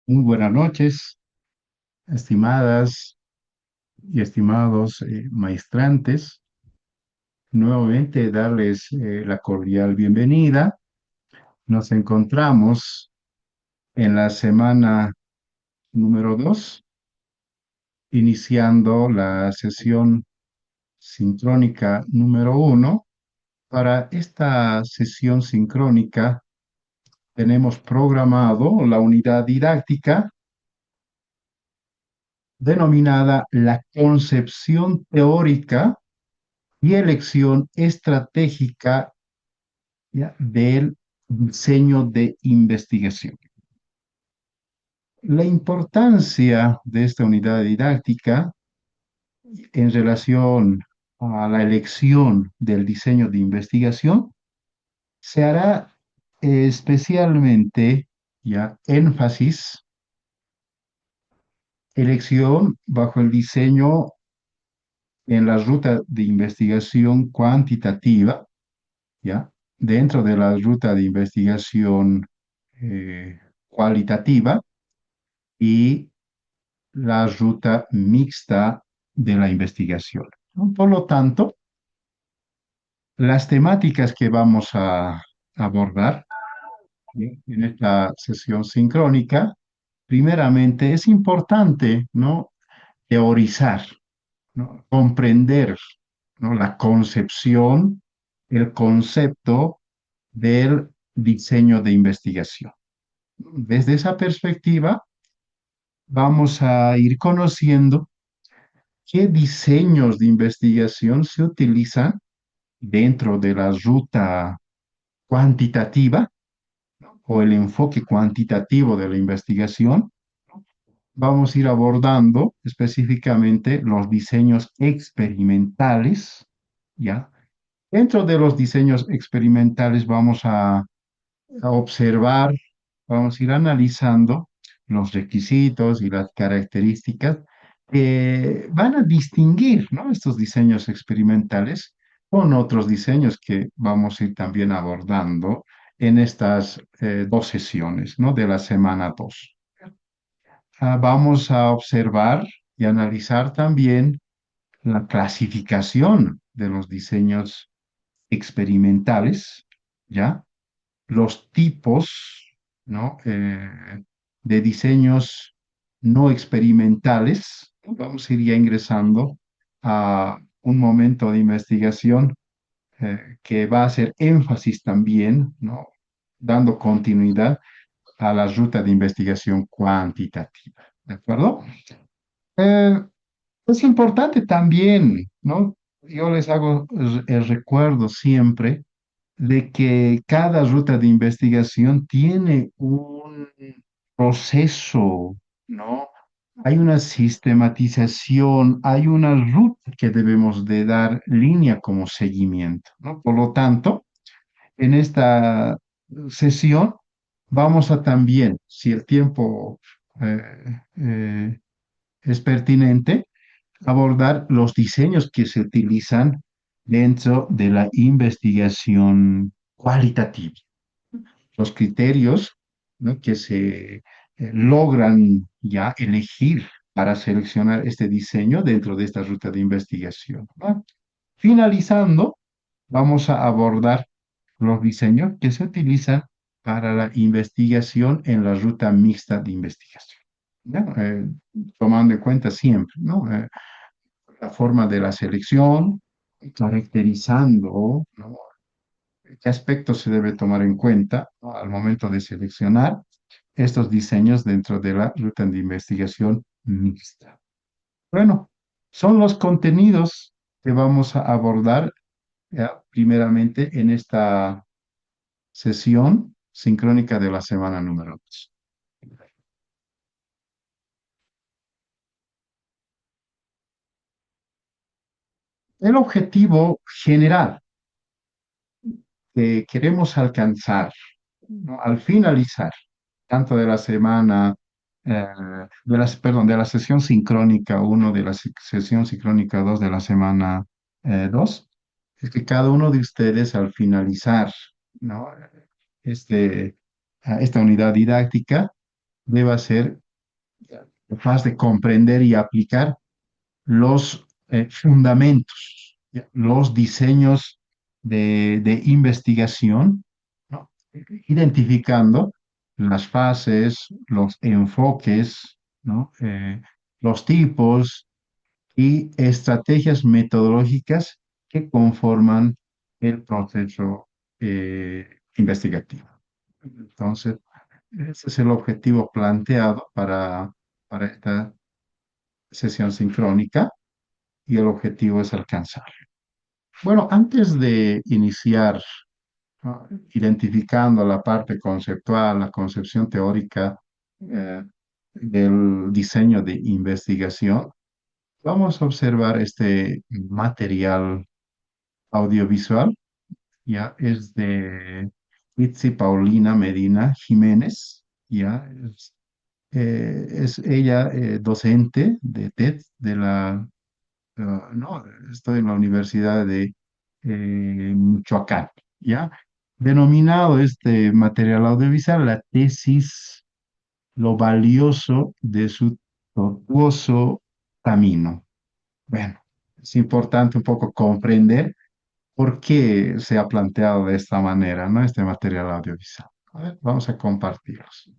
Muy buenas noches, estimadas y estimados maestrantes. Nuevamente darles la cordial bienvenida. Nos encontramos en la semana número 2, iniciando la sesión sincrónica número 1. Para esta sesión sincrónica tenemos programado la unidad didáctica denominada la concepción teórica y elección estratégica, ¿ya?, del diseño de investigación. La importancia de esta unidad didáctica en relación a la elección del diseño de investigación se hará especialmente, ya, énfasis, elección bajo el diseño en la ruta de investigación cuantitativa, ¿ya? Dentro de la ruta de investigación cualitativa y la ruta mixta de la investigación, ¿no? Por lo tanto, las temáticas que vamos a abordar, ¿sí?, en esta sesión sincrónica, primeramente es importante, ¿no?, teorizar, ¿no?, comprender, ¿no?, la concepción, el concepto del diseño de investigación. Desde esa perspectiva, vamos a ir conociendo qué diseños de investigación se utilizan dentro de la ruta cuantitativa o el enfoque cuantitativo de la investigación. Vamos a ir abordando específicamente los diseños experimentales, ¿ya? Dentro de los diseños experimentales vamos a observar, vamos a ir analizando los requisitos y las características que van a distinguir, ¿no?, estos diseños experimentales con otros diseños que vamos a ir también abordando en estas dos sesiones, ¿no?, de la semana 2. Vamos a observar y analizar también la clasificación de los diseños experimentales, ¿ya? Los tipos, ¿no?, de diseños no experimentales. Vamos a ir ya ingresando a un momento de investigación que va a hacer énfasis también, ¿no?, dando continuidad a la ruta de investigación cuantitativa. ¿De acuerdo? Eh, es importante también, ¿no? Yo les hago el recuerdo siempre de que cada ruta de investigación tiene un proceso, ¿no? Hay una sistematización, hay una ruta que debemos de dar línea como seguimiento, ¿no? Por lo tanto, en esta sesión vamos a también, si el tiempo eh, eh, es pertinente, abordar los diseños que se utilizan dentro de la investigación cualitativa, los criterios, ¿no?, que se logran ya elegir para seleccionar este diseño dentro de esta ruta de investigación, ¿no? Finalizando, vamos a abordar los diseños que se utilizan para la investigación en la ruta mixta de investigación, ¿ya? Tomando en cuenta siempre, ¿no?, la forma de la selección, caracterizando, ¿no?, qué aspectos se debe tomar en cuenta, ¿no?, al momento de seleccionar estos diseños dentro de la ruta de investigación mixta. Bueno, son los contenidos que vamos a abordar, ¿ya?, primeramente en esta sesión sincrónica de la semana número 2. El objetivo general que queremos alcanzar, ¿no?, al finalizar tanto de la semana, perdón, de la sesión sincrónica 1, de la sesión sincrónica 2 de la semana 2, es que cada uno de ustedes al finalizar, ¿no?, este, esta unidad didáctica deba ser capaz de comprender y aplicar los fundamentos, ¿ya? Los diseños de investigación, ¿no? Identificando las fases, los enfoques, ¿no? Los tipos y estrategias metodológicas que conforman el proceso investigativo. Entonces, ese es el objetivo planteado para esta sesión sincrónica y el objetivo es alcanzar. Bueno, antes de iniciar, ¿no? Identificando la parte conceptual, la concepción teórica del diseño de investigación, vamos a observar este material audiovisual. Ya es de Itzi Paulina Medina Jiménez. Ya es ella docente de TED de la no, estoy en la Universidad de Michoacán, ¿ya? Denominado este material audiovisual la tesis, lo valioso de su tortuoso camino. Bueno, es importante un poco comprender por qué se ha planteado de esta manera, ¿no? Este material audiovisual. A ver, vamos a compartirlos.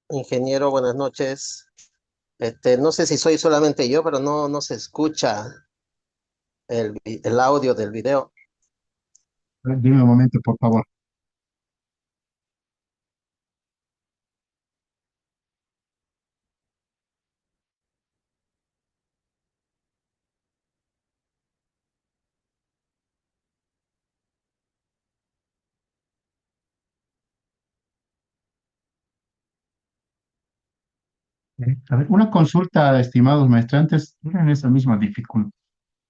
Ingeniero, buenas noches. No sé si soy solamente yo, pero no se escucha el audio del video. Dime un momento, por favor. A ver, una consulta, estimados maestrantes, tienen esa misma dificultad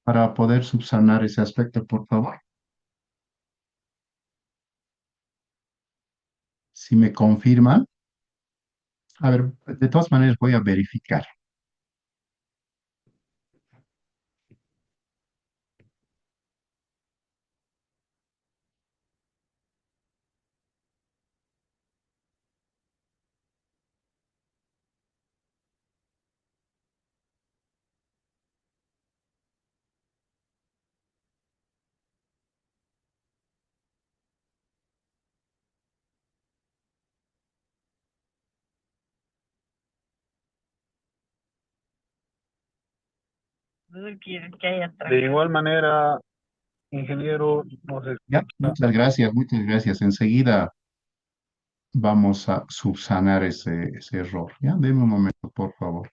para poder subsanar ese aspecto, por favor. Si me confirman, a ver, de todas maneras voy a verificar. De igual manera, ingeniero, nos Ya, escucha. muchas gracias, muchas gracias. Enseguida vamos a subsanar ese error. Ya, denme un momento, por favor.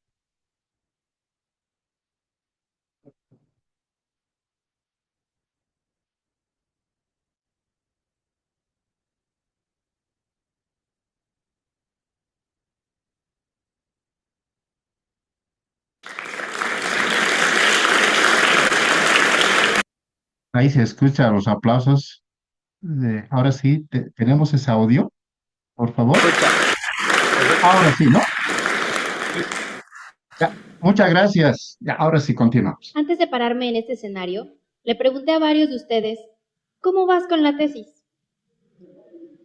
Ahí se escuchan los aplausos. Ahora sí, ¿tenemos ese audio, por favor? Escucha. Ahora sí, ¿no? Ya, muchas gracias. Ya, ahora sí, continuamos. Antes de pararme en este escenario, le pregunté a varios de ustedes, ¿cómo vas con la tesis?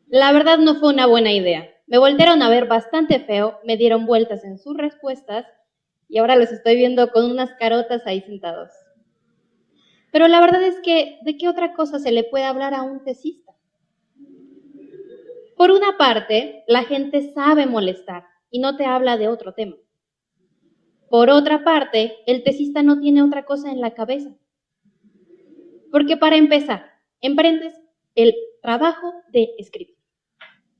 La verdad no fue una buena idea. Me voltearon a ver bastante feo, me dieron vueltas en sus respuestas y ahora los estoy viendo con unas carotas ahí sentados. Pero la verdad es que, ¿de qué otra cosa se le puede hablar a un tesista? Por una parte, la gente sabe molestar y no te habla de otro tema. Por otra parte, el tesista no tiene otra cosa en la cabeza. Porque para empezar, emprendes el trabajo de escribir.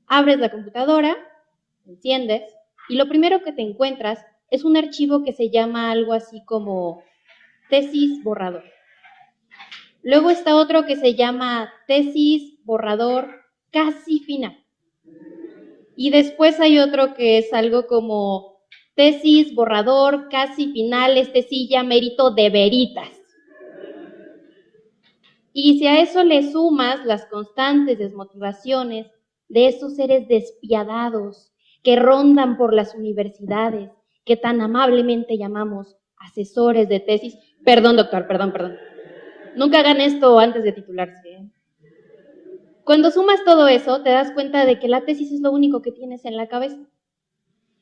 Abres la computadora, enciendes, y lo primero que te encuentras es un archivo que se llama algo así como tesis borrador. Luego está otro que se llama tesis borrador casi final. Y después hay otro que es algo como tesis borrador casi final, este sí ya mérito de veritas. Y si a eso le sumas las constantes desmotivaciones de esos seres despiadados que rondan por las universidades, que tan amablemente llamamos asesores de tesis. Perdón, doctor, perdón. Nunca hagan esto antes de titularse, ¿eh? Cuando sumas todo eso, te das cuenta de que la tesis es lo único que tienes en la cabeza.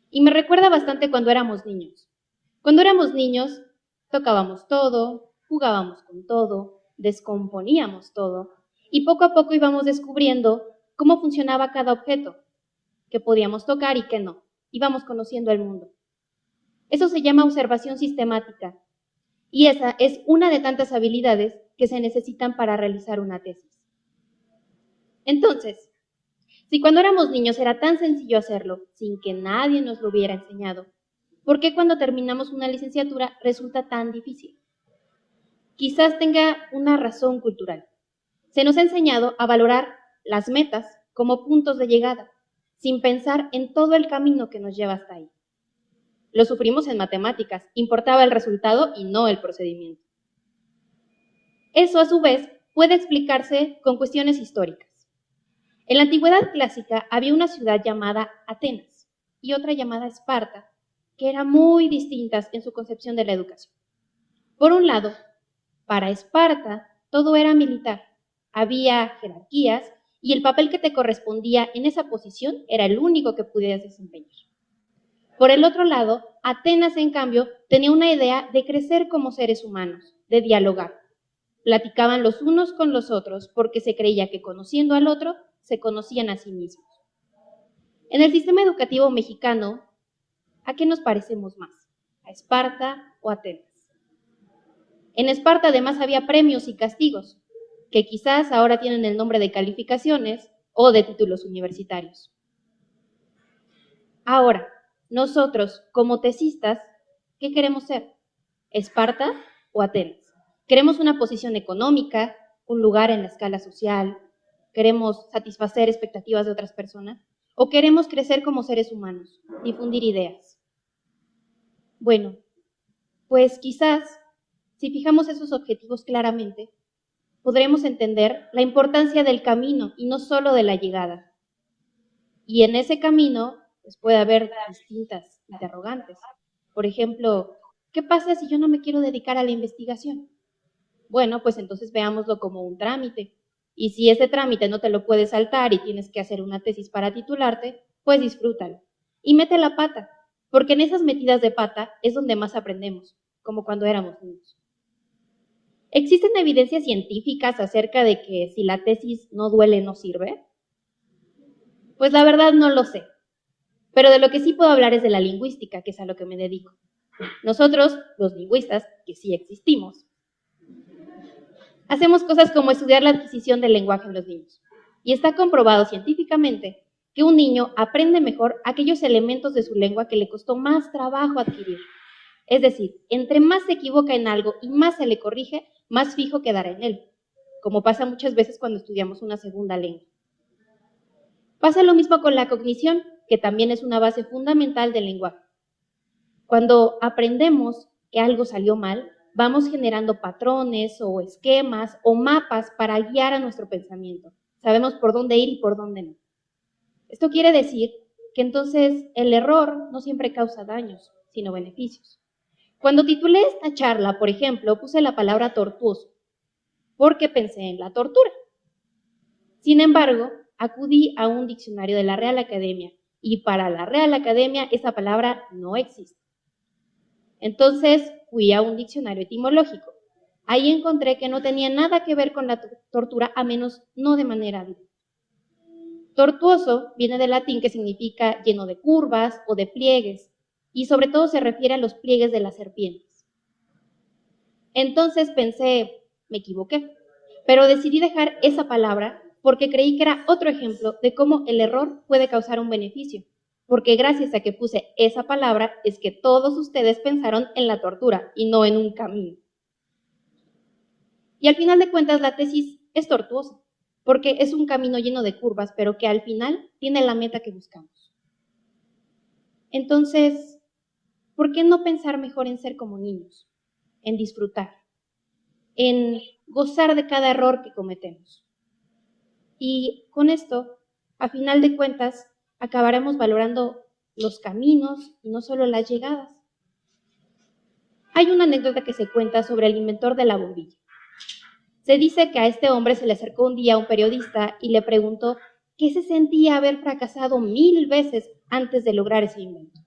Y me recuerda bastante cuando éramos niños. Cuando éramos niños, tocábamos todo, jugábamos con todo, descomponíamos todo, y poco a poco íbamos descubriendo cómo funcionaba cada objeto, qué podíamos tocar y qué no. Íbamos conociendo el mundo. Eso se llama observación sistemática, y esa es una de tantas habilidades que se necesitan para realizar una tesis. Entonces, si cuando éramos niños era tan sencillo hacerlo, sin que nadie nos lo hubiera enseñado, ¿por qué cuando terminamos una licenciatura resulta tan difícil? Quizás tenga una razón cultural. Se nos ha enseñado a valorar las metas como puntos de llegada, sin pensar en todo el camino que nos lleva hasta ahí. Lo sufrimos en matemáticas, importaba el resultado y no el procedimiento. Eso, a su vez, puede explicarse con cuestiones históricas. En la antigüedad clásica había una ciudad llamada Atenas y otra llamada Esparta, que eran muy distintas en su concepción de la educación. Por un lado, para Esparta todo era militar, había jerarquías y el papel que te correspondía en esa posición era el único que pudieras desempeñar. Por el otro lado, Atenas, en cambio, tenía una idea de crecer como seres humanos, de dialogar. Platicaban los unos con los otros porque se creía que conociendo al otro, se conocían a sí mismos. En el sistema educativo mexicano, ¿a qué nos parecemos más? ¿A Esparta o a Atenas? En Esparta además había premios y castigos, que quizás ahora tienen el nombre de calificaciones o de títulos universitarios. Ahora, nosotros, como tesistas, ¿qué queremos ser? ¿Esparta o Atenas? ¿Queremos una posición económica, un lugar en la escala social? ¿Queremos satisfacer expectativas de otras personas? ¿O queremos crecer como seres humanos, difundir ideas? Bueno, pues quizás, si fijamos esos objetivos claramente, podremos entender la importancia del camino y no solo de la llegada. Y en ese camino, pues puede haber distintas interrogantes. Por ejemplo, ¿qué pasa si yo no me quiero dedicar a la investigación? Bueno, pues entonces veámoslo como un trámite. Y si ese trámite no te lo puedes saltar y tienes que hacer una tesis para titularte, pues disfrútalo. Y mete la pata, porque en esas metidas de pata es donde más aprendemos, como cuando éramos niños. ¿Existen evidencias científicas acerca de que si la tesis no duele, no sirve? Pues la verdad no lo sé. Pero de lo que sí puedo hablar es de la lingüística, que es a lo que me dedico. Nosotros, los lingüistas, que sí existimos, hacemos cosas como estudiar la adquisición del lenguaje en los niños. Y está comprobado científicamente que un niño aprende mejor aquellos elementos de su lengua que le costó más trabajo adquirir. Es decir, entre más se equivoca en algo y más se le corrige, más fijo quedará en él, como pasa muchas veces cuando estudiamos una segunda lengua. Pasa lo mismo con la cognición, que también es una base fundamental del lenguaje. Cuando aprendemos que algo salió mal, vamos generando patrones o esquemas o mapas para guiar a nuestro pensamiento. Sabemos por dónde ir y por dónde no. Esto quiere decir que entonces el error no siempre causa daños, sino beneficios. Cuando titulé esta charla, por ejemplo, puse la palabra tortuoso, porque pensé en la tortura. Sin embargo, acudí a un diccionario de la Real Academia, y para la Real Academia esa palabra no existe. Entonces fui a un diccionario etimológico. Ahí encontré que no tenía nada que ver con la tortura, a menos no de manera directa. Tortuoso viene del latín, que significa lleno de curvas o de pliegues, y sobre todo se refiere a los pliegues de las serpientes. Entonces pensé, me equivoqué, pero decidí dejar esa palabra porque creí que era otro ejemplo de cómo el error puede causar un beneficio, porque gracias a que puse esa palabra es que todos ustedes pensaron en la tortura y no en un camino. Y al final de cuentas la tesis es tortuosa, porque es un camino lleno de curvas, pero que al final tiene la meta que buscamos. Entonces, ¿por qué no pensar mejor en ser como niños? En disfrutar, en gozar de cada error que cometemos. Y con esto, a final de cuentas, acabaremos valorando los caminos y no solo las llegadas. Hay una anécdota que se cuenta sobre el inventor de la bombilla. Se dice que a este hombre se le acercó un día un periodista y le preguntó qué se sentía haber fracasado 1000 veces antes de lograr ese invento.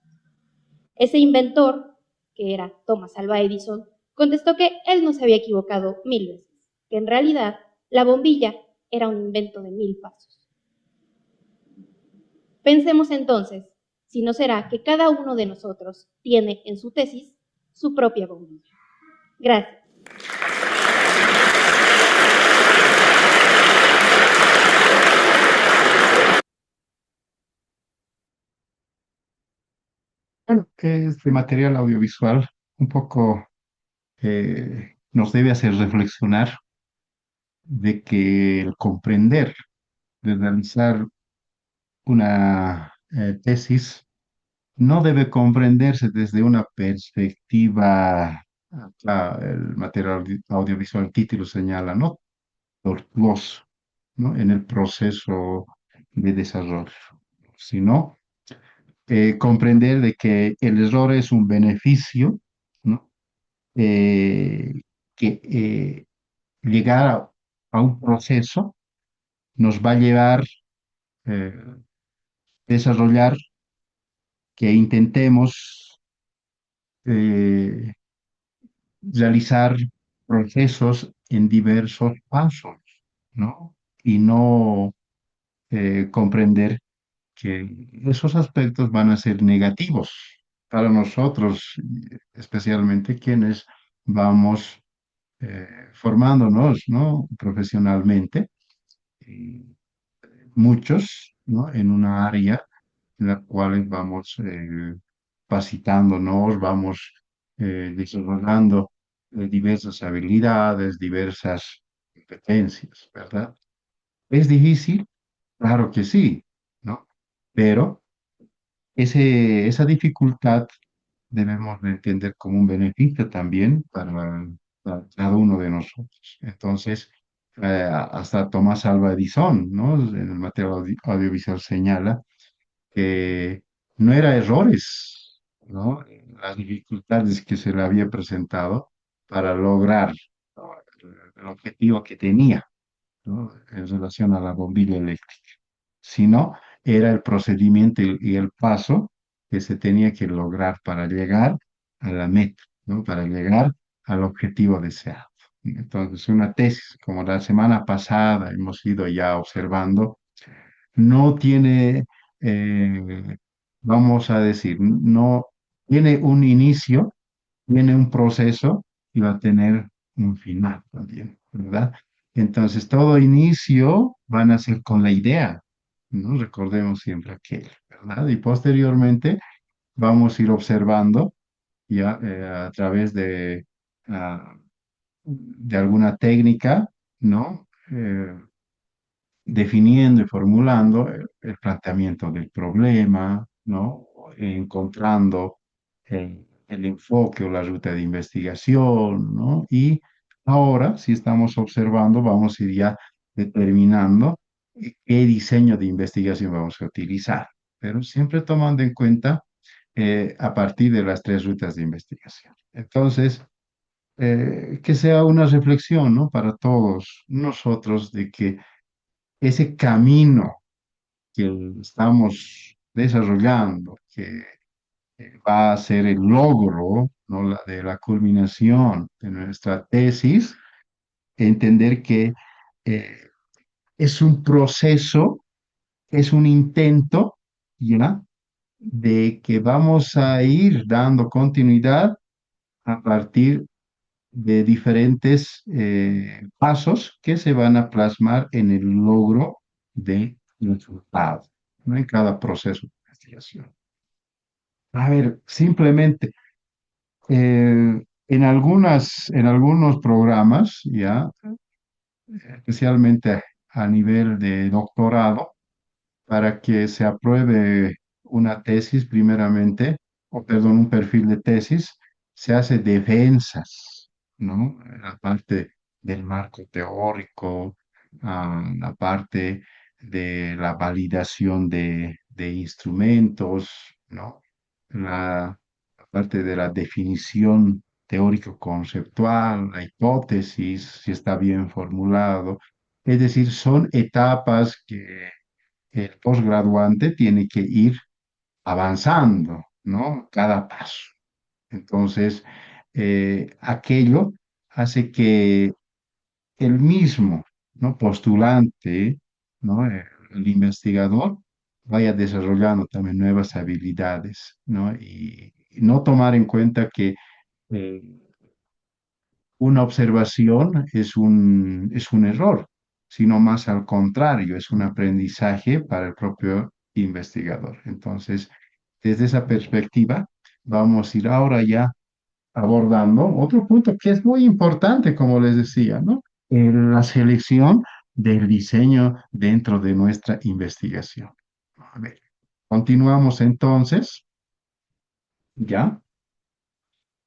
Ese inventor, que era Thomas Alva Edison, contestó que él no se había equivocado 1000 veces, que en realidad la bombilla era un invento de 1000 pasos. Pensemos entonces, si no será que cada uno de nosotros tiene en su tesis su propia bombilla. Gracias. Bueno, que este material audiovisual un poco nos debe hacer reflexionar de que el comprender, de realizar una tesis, no debe comprenderse desde una perspectiva, el material audiovisual, el título señala, ¿no? Tortuoso, ¿no? En el proceso de desarrollo, sino comprender de que el error es un beneficio, ¿no? Eh, que llegar a un proceso nos va a llevar eh, desarrollar que intentemos eh, realizar procesos en diversos pasos, ¿no? Y no comprender que esos aspectos van a ser negativos para nosotros, especialmente quienes vamos formándonos, ¿no? Profesionalmente, y muchos, ¿no? En una área en la cual vamos capacitándonos, vamos desarrollando diversas habilidades, diversas competencias, ¿verdad? ¿Es difícil? Claro que sí, ¿no? Pero esa dificultad debemos de entender como un beneficio también para cada uno de nosotros. Entonces, hasta Tomás Alva Edison, ¿no? En el material audiovisual señala que no era errores, ¿no? Las dificultades que se le había presentado para lograr, ¿no? El objetivo que tenía, ¿no? En relación a la bombilla eléctrica, sino era el procedimiento y el paso que se tenía que lograr para llegar a la meta, ¿no? Para llegar al objetivo deseado. Entonces, una tesis, como la semana pasada hemos ido ya observando, no tiene, vamos a decir, no tiene un inicio, tiene un proceso y va a tener un final también, ¿verdad? Entonces, todo inicio van a ser con la idea, ¿no? Recordemos siempre aquello, ¿verdad? Y posteriormente vamos a ir observando ya a través de alguna técnica, ¿no? Definiendo y formulando el planteamiento del problema, ¿no? Encontrando el enfoque o la ruta de investigación, ¿no? Y ahora, si estamos observando, vamos a ir ya determinando qué diseño de investigación vamos a utilizar, pero siempre tomando en cuenta a partir de las tres rutas de investigación. Entonces, que sea una reflexión, ¿no? Para todos nosotros de que ese camino que estamos desarrollando, que va a ser el logro, ¿no? De la culminación de nuestra tesis, entender que eh, es un proceso, es un intento, ¿ya? De que vamos a ir dando continuidad a partir de diferentes pasos que se van a plasmar en el logro de resultado, ¿no? En cada proceso de investigación. A ver, simplemente en algunos programas, ya, especialmente a nivel de doctorado, para que se apruebe una tesis primeramente, o perdón, un perfil de tesis, se hace defensas, ¿no? La parte del marco teórico, la parte de la validación de instrumentos, ¿no? La parte de la definición teórico-conceptual, la hipótesis, si está bien formulado. Es decir, son etapas que el posgraduante tiene que ir avanzando, ¿no? Cada paso. Entonces, aquello hace que el mismo, ¿no? Postulante, ¿no? El investigador vaya desarrollando también nuevas habilidades, ¿no? Y no tomar en cuenta que eh, una observación es un error, sino más al contrario, es un aprendizaje para el propio investigador. Entonces, desde esa perspectiva, vamos a ir ahora ya abordando otro punto que es muy importante, como les decía, ¿no? La selección del diseño dentro de nuestra investigación. A ver, continuamos entonces, ¿ya?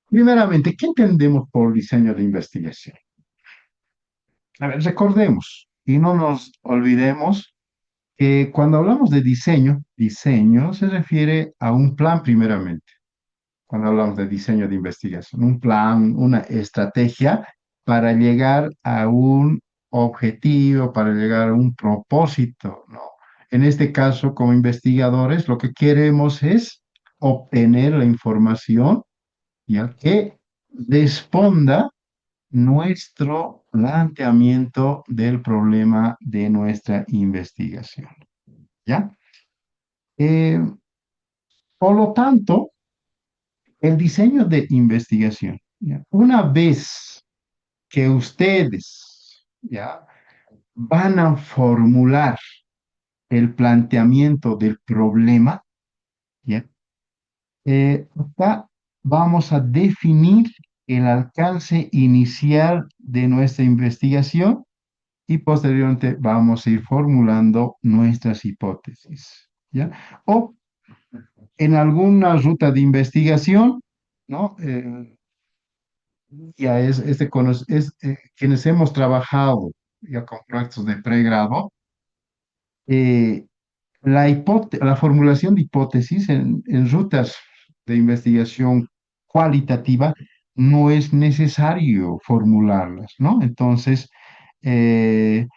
Primeramente, ¿qué entendemos por diseño de investigación? A ver, recordemos y no nos olvidemos que cuando hablamos de diseño, diseño se refiere a un plan primeramente. Cuando hablamos de diseño de investigación, un plan, una estrategia para llegar a un objetivo, para llegar a un propósito, ¿no? En este caso, como investigadores, lo que queremos es obtener la información, ya que responda nuestro planteamiento del problema de nuestra investigación. ¿Ya? Eh, por lo tanto, el diseño de investigación, ¿ya? Una vez que ustedes, ¿ya? Van a formular el planteamiento del problema, ¿ya? Acá vamos a definir el alcance inicial de nuestra investigación y posteriormente vamos a ir formulando nuestras hipótesis, ¿ya? O en alguna ruta de investigación, ¿no? Ya quienes hemos trabajado ya con proyectos de pregrado, eh, la formulación de hipótesis en rutas de investigación cualitativa no es necesario formularlas, ¿no? Entonces, eh,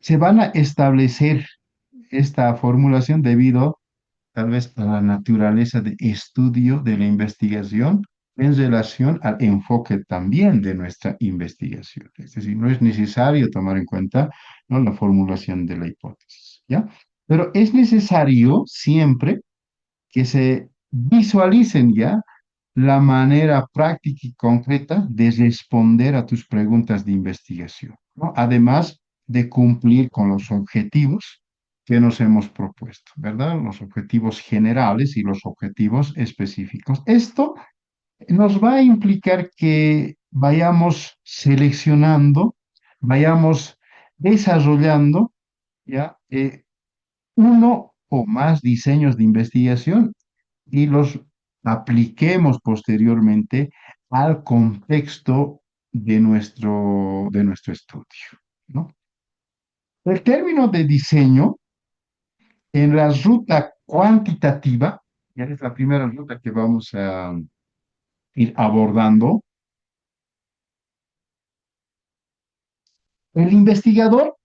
se van a establecer esta formulación debido tal vez a la naturaleza de estudio de la investigación en relación al enfoque también de nuestra investigación. Es decir, no es necesario tomar en cuenta, ¿no? La formulación de la hipótesis, ¿ya? Pero es necesario siempre que se visualicen ya la manera práctica y concreta de responder a tus preguntas de investigación, ¿no? Además de cumplir con los objetivos que nos hemos propuesto, ¿verdad? Los objetivos generales y los objetivos específicos. Esto nos va a implicar que vayamos seleccionando, vayamos desarrollando, ¿ya? Uno o más diseños de investigación y los apliquemos posteriormente al contexto de nuestro estudio, ¿no? El término de diseño en la ruta cuantitativa, ya es la primera ruta que vamos a ir abordando, el investigador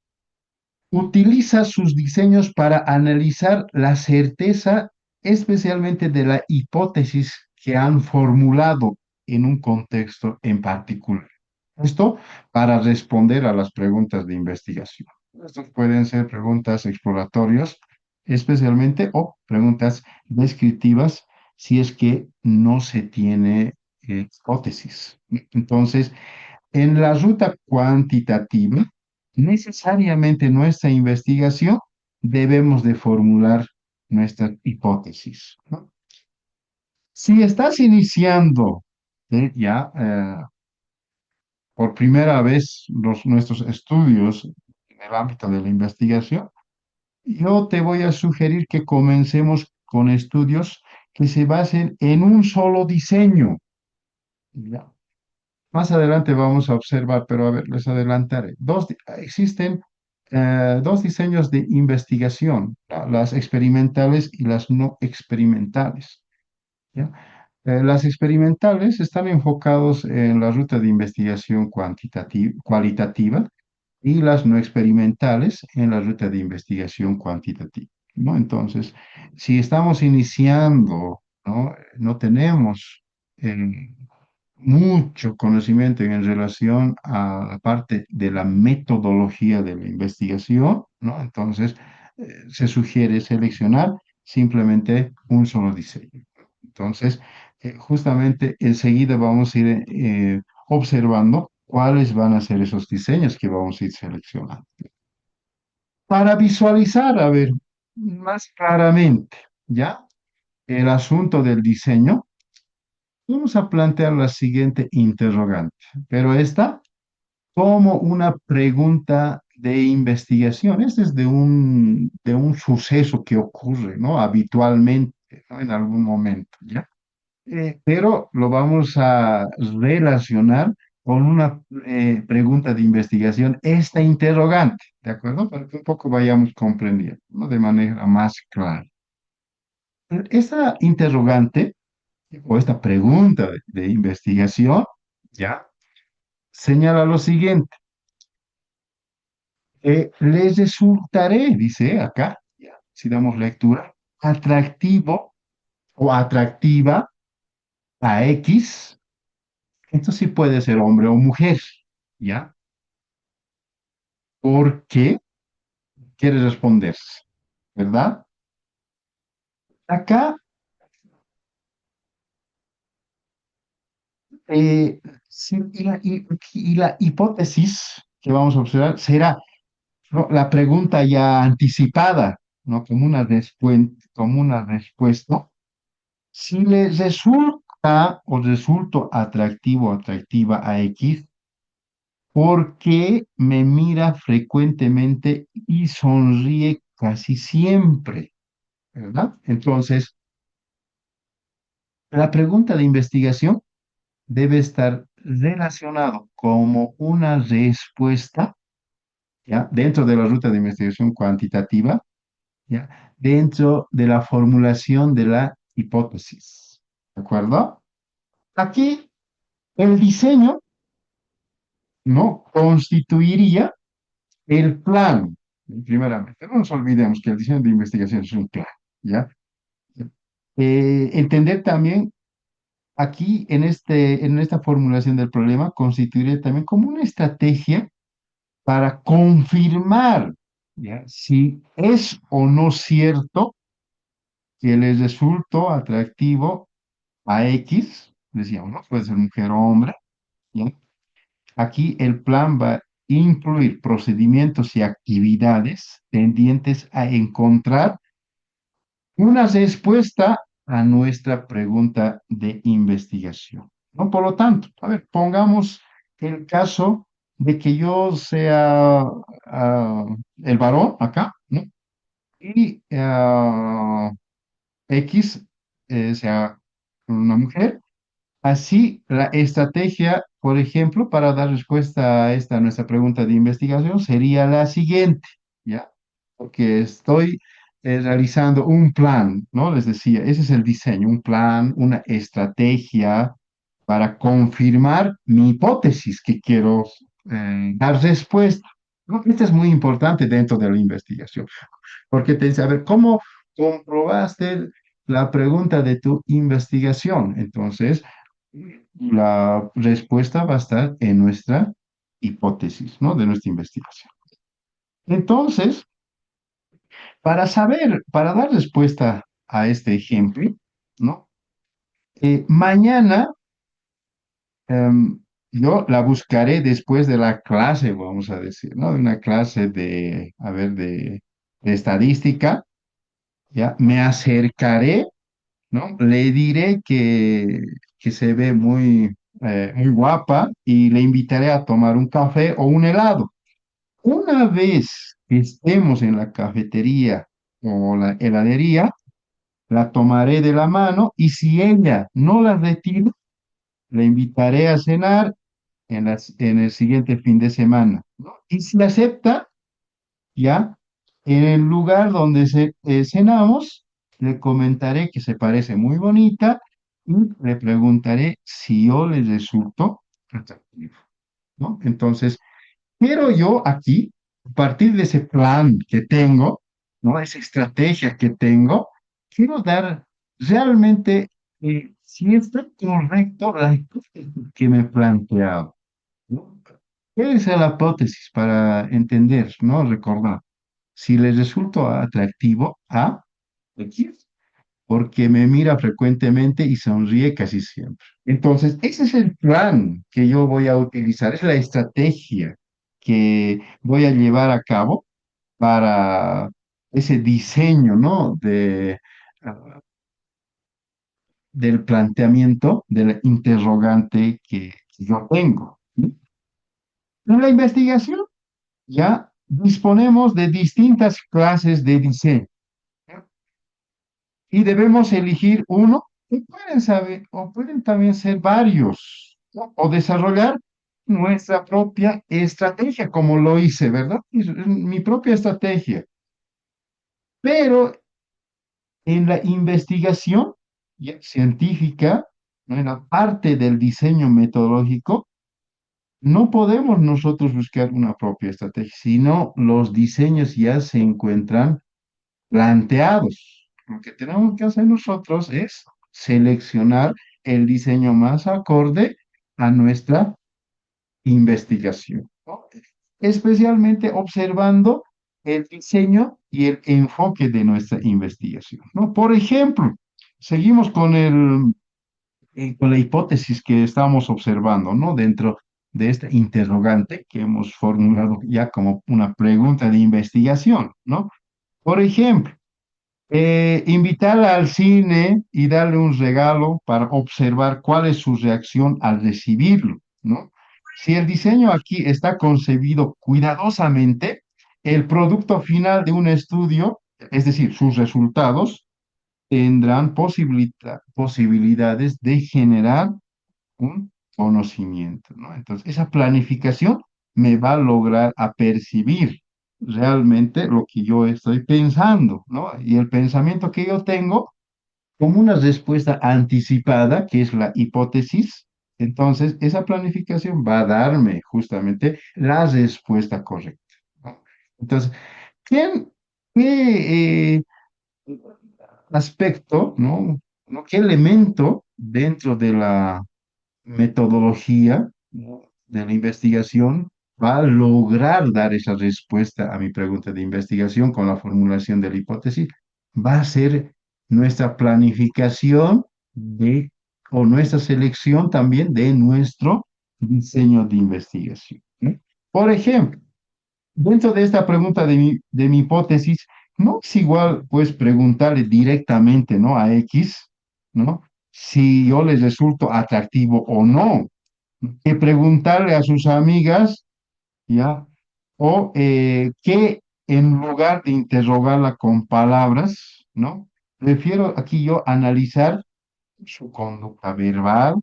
utiliza sus diseños para analizar la certeza, especialmente de la hipótesis que han formulado en un contexto en particular. Esto para responder a las preguntas de investigación. Estos pueden ser preguntas exploratorias, especialmente, o preguntas descriptivas, si es que no se tiene hipótesis. Entonces, en la ruta cuantitativa, necesariamente nuestra investigación debemos de formular nuestras hipótesis, ¿no? Si estás iniciando por primera vez nuestros estudios en el ámbito de la investigación, yo te voy a sugerir que comencemos con estudios que se basen en un solo diseño. ¿Ya? Más adelante vamos a observar, pero a ver, les adelantaré. Existen dos diseños de investigación, las experimentales y las no experimentales. ¿Ya? Las experimentales están enfocados en la ruta de investigación cualitativa y las no experimentales en la ruta de investigación cuantitativa, ¿no? Entonces, si estamos iniciando, ¿no? No tenemos eh, mucho conocimiento en relación a la parte de la metodología de la investigación, ¿no? Entonces, se sugiere seleccionar simplemente un solo diseño. Entonces, justamente enseguida vamos a ir observando cuáles van a ser esos diseños que vamos a ir seleccionando. Para visualizar, a ver, más claramente, ¿ya? El asunto del diseño. Vamos a plantear la siguiente interrogante, pero esta como una pregunta de investigación. Este es de un suceso que ocurre, ¿no? Habitualmente, ¿no? En algún momento, ¿ya? Pero lo vamos a relacionar con una pregunta de investigación, esta interrogante, ¿de acuerdo? Para que un poco vayamos comprendiendo, ¿no? De manera más clara. Esta interrogante o esta pregunta de investigación, ¿ya? Señala lo siguiente, les resultaré, dice acá, ya, si damos lectura, atractivo o atractiva a X, esto sí puede ser hombre o mujer, ¿ya? ¿Por qué quiere responderse? ¿Verdad? Acá, y la hipótesis que vamos a observar será, ¿no? La pregunta ya anticipada, ¿no? Como una respuesta. Si le resulta o resulto atractivo o atractiva a X, ¿por qué me mira frecuentemente y sonríe casi siempre? ¿Verdad? Entonces, la pregunta de investigación debe estar relacionado como una respuesta, ¿ya? Dentro de la ruta de investigación cuantitativa, ¿ya? Dentro de la formulación de la hipótesis. ¿De acuerdo? Aquí el diseño, ¿no? Constituiría el plan, primeramente. No nos olvidemos que el diseño de investigación es un plan, ¿ya? Entender también aquí en esta formulación del problema constituiría también como una estrategia para confirmar, ¿ya? Si es o no cierto que les resultó atractivo a X, decíamos, ¿no? Puede ser mujer o hombre, ¿ya? Aquí el plan va a incluir procedimientos y actividades tendientes a encontrar una respuesta a nuestra pregunta de investigación, ¿no? Por lo tanto, a ver, pongamos el caso de que yo sea el varón acá, ¿no? Y X sea con una mujer. Así, la estrategia, por ejemplo, para dar respuesta a esta nuestra pregunta de investigación sería la siguiente, ¿ya? Porque estoy realizando un plan, ¿no? Les decía, ese es el diseño, un plan, una estrategia para confirmar mi hipótesis que quiero dar respuesta. ¿No? Esto es muy importante dentro de la investigación, porque te dice, a ver, ¿cómo comprobaste la pregunta de tu investigación? Entonces, la respuesta va a estar en nuestra hipótesis, ¿no? De nuestra investigación. Entonces, para saber, para dar respuesta a este ejemplo, ¿no? Mañana yo la buscaré después de la clase, vamos a decir, ¿no? De una clase de, a ver, de estadística, ¿ya? Me acercaré, ¿no? Le diré que se ve muy guapa y le invitaré a tomar un café o un helado. Una vez que estemos en la cafetería o la heladería, la tomaré de la mano y si ella no la retira, le invitaré a cenar en el siguiente fin de semana, ¿no? Y si acepta, ya, en el lugar donde cenamos, le comentaré que se parece muy bonita y le preguntaré si yo le resulto atractivo, ¿no? Entonces, quiero yo aquí, a partir de ese plan que tengo, ¿no? Esa estrategia que tengo, quiero dar realmente si está correcto la hipótesis que me he planteado, ¿no? ¿Qué es la hipótesis para entender, ¿no? Recordar. Si le resulto atractivo a X, porque me mira frecuentemente y sonríe casi siempre. Entonces, ese es el plan que yo voy a utilizar, es la estrategia que voy a llevar a cabo para ese diseño, ¿no? Ah, del planteamiento, del interrogante que yo tengo. ¿Sí? En la investigación ya disponemos de distintas clases de diseño. ¿Ya? Y debemos elegir uno, y pueden saber, o pueden también ser varios, ¿no? O desarrollar nuestra propia estrategia, como lo hice, ¿verdad? Es mi propia estrategia. Pero en la investigación ya científica, ¿no? En la parte del diseño metodológico, no podemos nosotros buscar una propia estrategia, sino los diseños ya se encuentran planteados. Lo que tenemos que hacer nosotros es seleccionar el diseño más acorde a nuestra investigación, ¿no? Especialmente observando el diseño y el enfoque de nuestra investigación, ¿no? Por ejemplo, seguimos con la hipótesis que estamos observando, ¿no? Dentro de esta interrogante que hemos formulado ya como una pregunta de investigación, ¿no? Por ejemplo, invitarla al cine y darle un regalo para observar cuál es su reacción al recibirlo, ¿no? Si el diseño aquí está concebido cuidadosamente, el producto final de un estudio, es decir, sus resultados, tendrán posibilidades de generar un conocimiento, ¿no? Entonces, esa planificación me va a lograr a percibir realmente lo que yo estoy pensando, ¿no? Y el pensamiento que yo tengo como una respuesta anticipada, que es la hipótesis, entonces esa planificación va a darme justamente la respuesta correcta, ¿no? Entonces, ¿qué, qué aspecto, ¿no? ¿No? ¿Qué elemento dentro de la metodología, ¿no? De la investigación va a lograr dar esa respuesta a mi pregunta de investigación con la formulación de la hipótesis? Va a ser nuestra planificación de, o nuestra selección también de nuestro diseño de investigación, ¿no? Por ejemplo, dentro de esta pregunta de mi hipótesis, no es igual, pues, preguntarle directamente, ¿no? A X, ¿no? Si yo les resulto atractivo o no, que preguntarle a sus amigas, ¿ya? O que en lugar de interrogarla con palabras, ¿no? Prefiero aquí yo analizar su conducta verbal,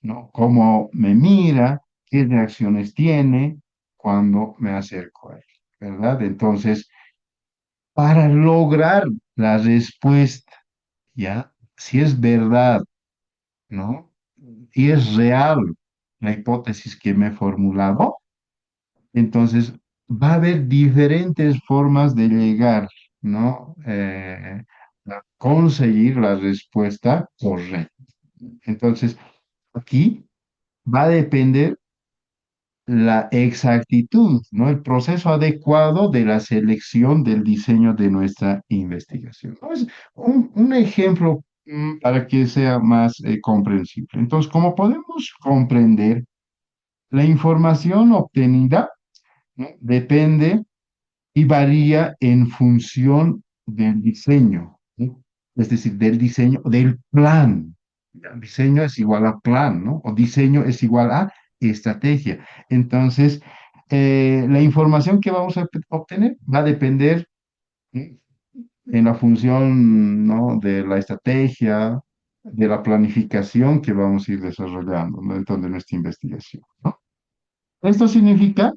¿no? Cómo me mira, qué reacciones tiene cuando me acerco a él, ¿verdad? Entonces, para lograr la respuesta, ¿ya? Si es verdad, ¿no? Y es real la hipótesis que me he formulado, entonces va a haber diferentes formas de llegar, ¿no? A conseguir la respuesta correcta. Entonces, aquí va a depender la exactitud, ¿no? El proceso adecuado de la selección del diseño de nuestra investigación. ¿No? Es un ejemplo para que sea más comprensible. Entonces, como podemos comprender, la información obtenida, ¿no? Depende y varía en función del diseño, ¿no? Es decir, del diseño, del plan. Diseño es igual a plan, ¿no? O diseño es igual a estrategia. Entonces, la información que vamos a obtener va a depender, ¿sí? En la función, ¿no? De la estrategia, de la planificación que vamos a ir desarrollando, ¿no? Dentro de nuestra investigación, ¿no? Esto significa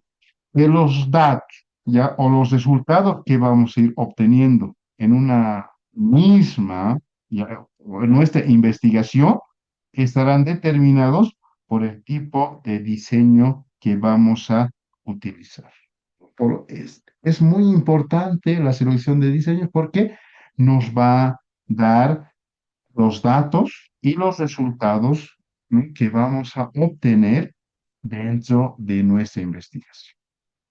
que los datos, ¿ya? O los resultados que vamos a ir obteniendo en una misma, ¿ya? O en nuestra investigación estarán determinados por el tipo de diseño que vamos a utilizar. Es muy importante la selección de diseños porque nos va a dar los datos y los resultados, ¿no? Que vamos a obtener dentro de nuestra investigación,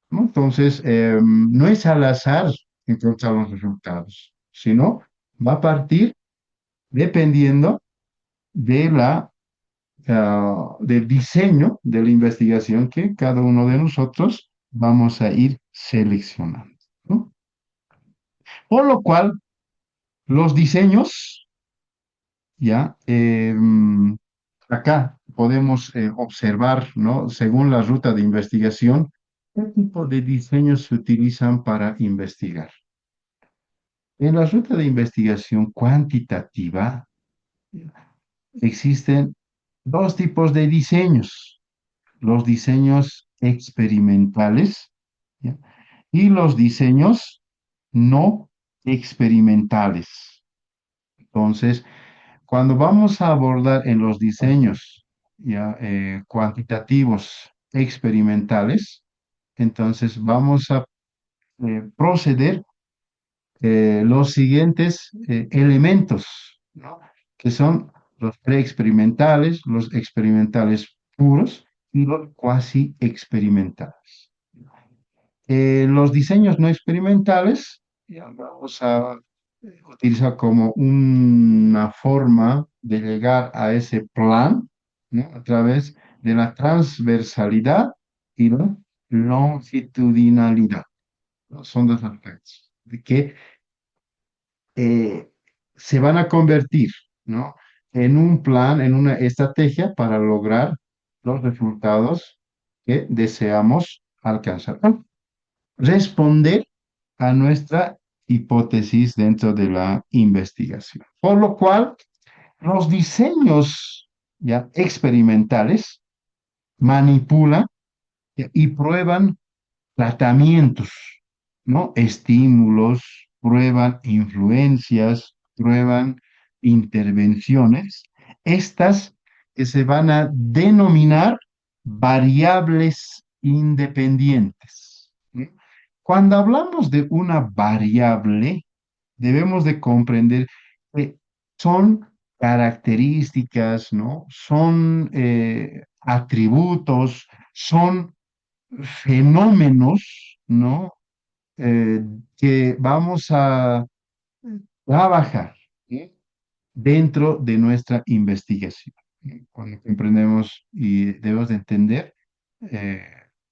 ¿no? Entonces, no es al azar encontrar los resultados, sino va a partir dependiendo de del diseño de la investigación que cada uno de nosotros vamos a ir seleccionando, ¿no? Por lo cual, los diseños, ya, acá podemos observar, ¿no? Según la ruta de investigación, qué tipo de diseños se utilizan para investigar. En la ruta de investigación cuantitativa existen dos tipos de diseños: los diseños experimentales, ¿ya? Y los diseños no experimentales. Entonces, cuando vamos a abordar en los diseños, ya, cuantitativos experimentales, entonces vamos a proceder los siguientes elementos, ¿no? Que son los preexperimentales, los experimentales puros y los cuasi experimentales. Los diseños no experimentales, ya vamos a utilizar como una forma de llegar a ese plan, ¿no? A través de la transversalidad y la longitudinalidad, ¿no? Son dos aspectos de que eh, se van a convertir, ¿no? En un plan, en una estrategia para lograr los resultados que deseamos alcanzar. Responder a nuestra hipótesis dentro de la investigación. Por lo cual, los diseños ya experimentales manipulan y prueban tratamientos, ¿no? Estímulos, prueban influencias, prueban intervenciones, estas que se van a denominar variables independientes, ¿no? Cuando hablamos de una variable, debemos de comprender que son características, ¿no? Son atributos, son fenómenos, ¿no? Eh, que vamos a trabajar, ¿sí? Dentro de nuestra investigación. Cuando comprendemos y debemos de entender eh,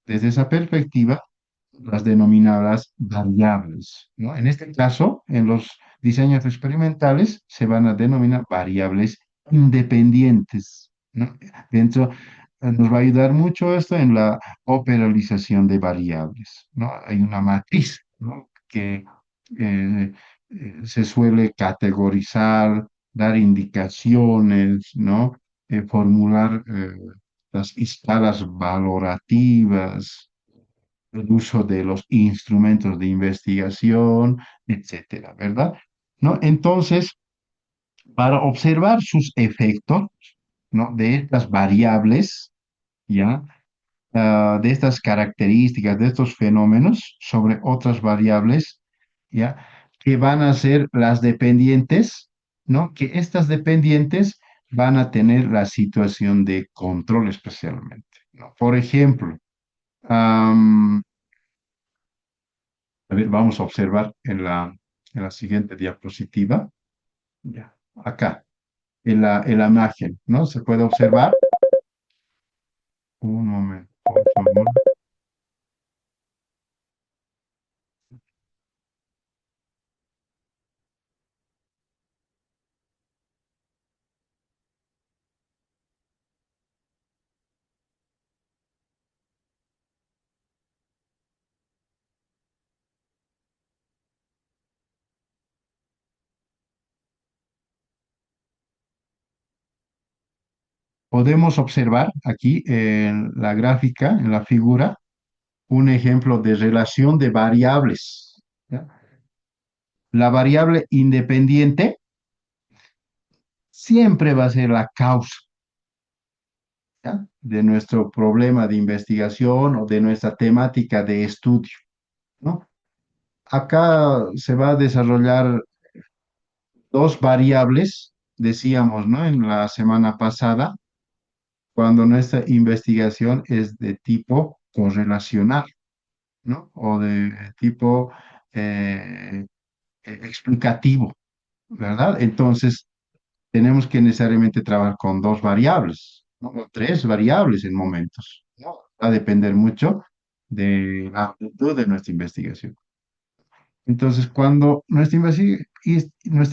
desde esa perspectiva las denominadas variables, ¿no? En este caso, en los diseños experimentales se van a denominar variables independientes, ¿no? Dentro, nos va a ayudar mucho esto en la operalización de variables, ¿no? Hay una matriz, ¿no? Que se suele categorizar dar indicaciones, ¿no? Formular las escalas valorativas, el uso de los instrumentos de investigación, etcétera, ¿verdad? ¿No? Entonces, para observar sus efectos, ¿no? De estas variables, ¿ya? De estas características, de estos fenómenos sobre otras variables, ¿ya? Que van a ser las dependientes, ¿no? Que estas dependientes van a tener la situación de control especialmente, ¿no? Por ejemplo, a ver, vamos a observar en la siguiente diapositiva, ya, acá, en la imagen, ¿no? Se puede observar, un momento, por favor. Podemos observar aquí en la gráfica, en la figura, un ejemplo de relación de variables, ¿ya? La variable independiente siempre va a ser la causa, ¿ya? De nuestro problema de investigación o de nuestra temática de estudio, ¿no? Acá se va a desarrollar dos variables, decíamos, ¿no? En la semana pasada, cuando nuestra investigación es de tipo correlacional, ¿no? O de tipo explicativo, ¿verdad? Entonces, tenemos que necesariamente trabajar con dos variables, ¿no? O tres variables en momentos, ¿no? Va a depender mucho de la amplitud de nuestra investigación. Entonces, cuando nuestra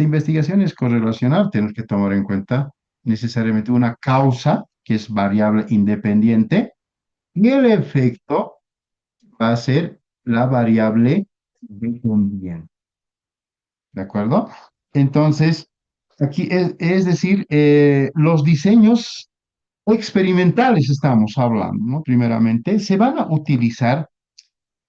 investigación es correlacional, tenemos que tomar en cuenta necesariamente una causa, que es variable independiente, y el efecto va a ser la variable dependiente. ¿De acuerdo? Entonces, aquí es decir, los diseños experimentales estamos hablando, ¿no? Primeramente, se van a utilizar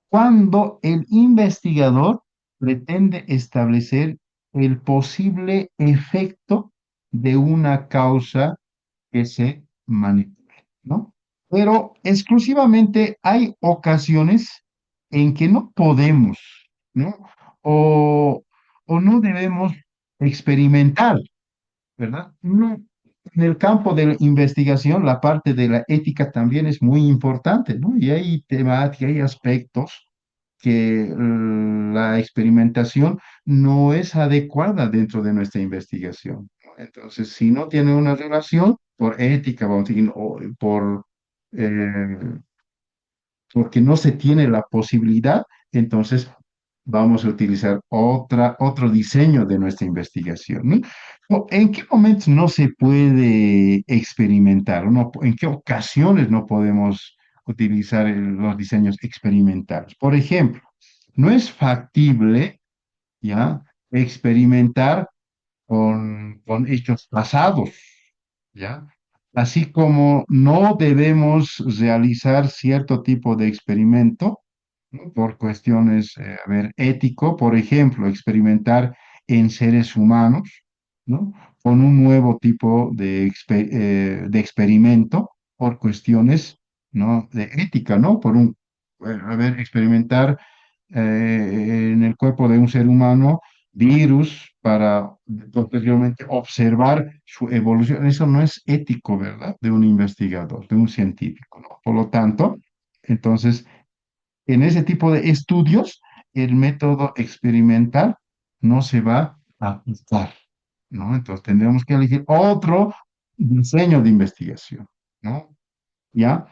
cuando el investigador pretende establecer el posible efecto de una causa que se manipule, ¿no? Pero exclusivamente hay ocasiones en que no podemos, ¿no? O, o no debemos experimentar, ¿verdad? No. En el campo de la investigación, la parte de la ética también es muy importante, ¿no? Y hay temáticas, hay aspectos que la experimentación no es adecuada dentro de nuestra investigación, ¿no? Entonces, si no tiene una relación por ética, vamos a decir, o eh, porque no se tiene la posibilidad, entonces vamos a utilizar otro diseño de nuestra investigación, ¿no? ¿En qué momentos no se puede experimentar? ¿No? ¿En qué ocasiones no podemos utilizar los diseños experimentales? Por ejemplo, no es factible, ¿ya? Experimentar con hechos pasados, ¿ya? Así como no debemos realizar cierto tipo de experimento, ¿no? Por cuestiones, a ver, ético, por ejemplo, experimentar en seres humanos, ¿no? Con un nuevo tipo de experimento por cuestiones, ¿no? De ética, ¿no? A ver, experimentar en el cuerpo de un ser humano virus para posteriormente observar su evolución. Eso no es ético, ¿verdad? De un investigador, de un científico, ¿no? Por lo tanto, entonces, en ese tipo de estudios, el método experimental no se va a aplicar, ¿no? Entonces, tendremos que elegir otro diseño de investigación, ¿no? ¿Ya?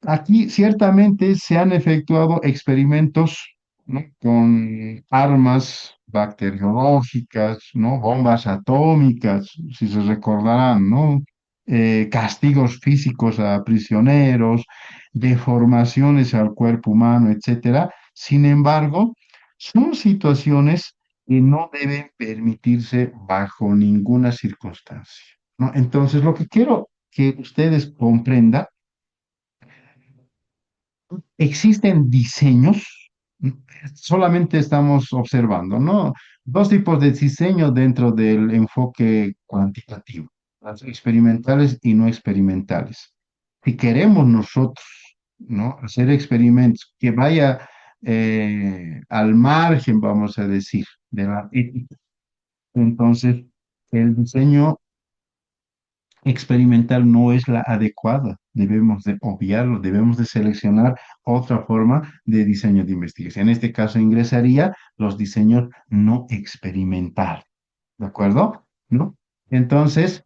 Aquí ciertamente se han efectuado experimentos, ¿no? Con armas bacteriológicas, ¿no? Bombas atómicas, si se recordarán, ¿no? Castigos físicos a prisioneros, deformaciones al cuerpo humano, etcétera. Sin embargo, son situaciones que no deben permitirse bajo ninguna circunstancia, ¿no? Entonces, lo que quiero que ustedes comprendan, existen diseños, mm, solamente estamos observando, ¿no? Dos tipos de diseño dentro del enfoque cuantitativo, las experimentales y no experimentales. Si queremos nosotros, ¿no? Hacer experimentos que vaya al margen, vamos a decir, de la ética, entonces el diseño experimental no es la adecuada. Debemos de obviarlo, debemos de seleccionar otra forma de diseño de investigación. En este caso ingresaría los diseños no experimental, ¿de acuerdo? ¿No? Entonces,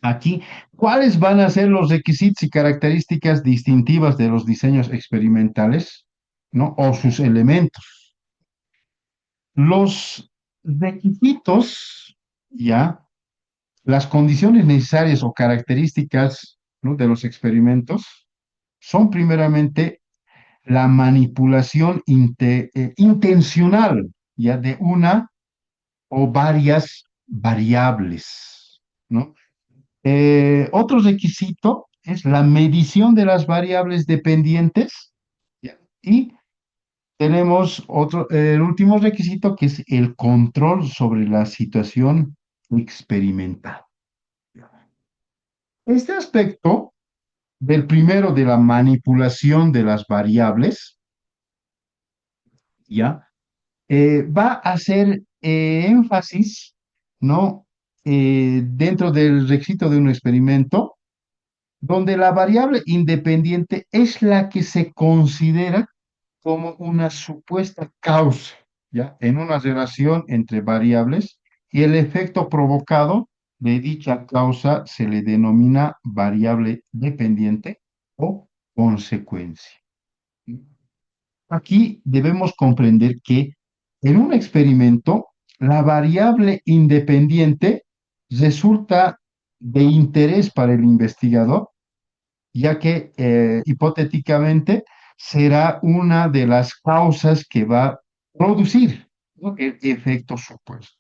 aquí, ¿cuáles van a ser los requisitos y características distintivas de los diseños experimentales, ¿no? O sus elementos. Los requisitos, ya, las condiciones necesarias o características, ¿no? De los experimentos son primeramente la manipulación intencional, ya, de una o varias variables, ¿no? Otro requisito es la medición de las variables dependientes, ¿ya? Y tenemos otro, el último requisito que es el control sobre la situación experimental. Este aspecto del primero de la manipulación de las variables, ¿ya? Va a hacer énfasis, ¿no? Dentro del requisito de un experimento, donde la variable independiente es la que se considera como una supuesta causa, ¿ya? En una relación entre variables y el efecto provocado de dicha causa se le denomina variable dependiente o consecuencia. Aquí debemos comprender que en un experimento la variable independiente resulta de interés para el investigador, ya que hipotéticamente será una de las causas que va a producir, ¿no? El efecto supuesto.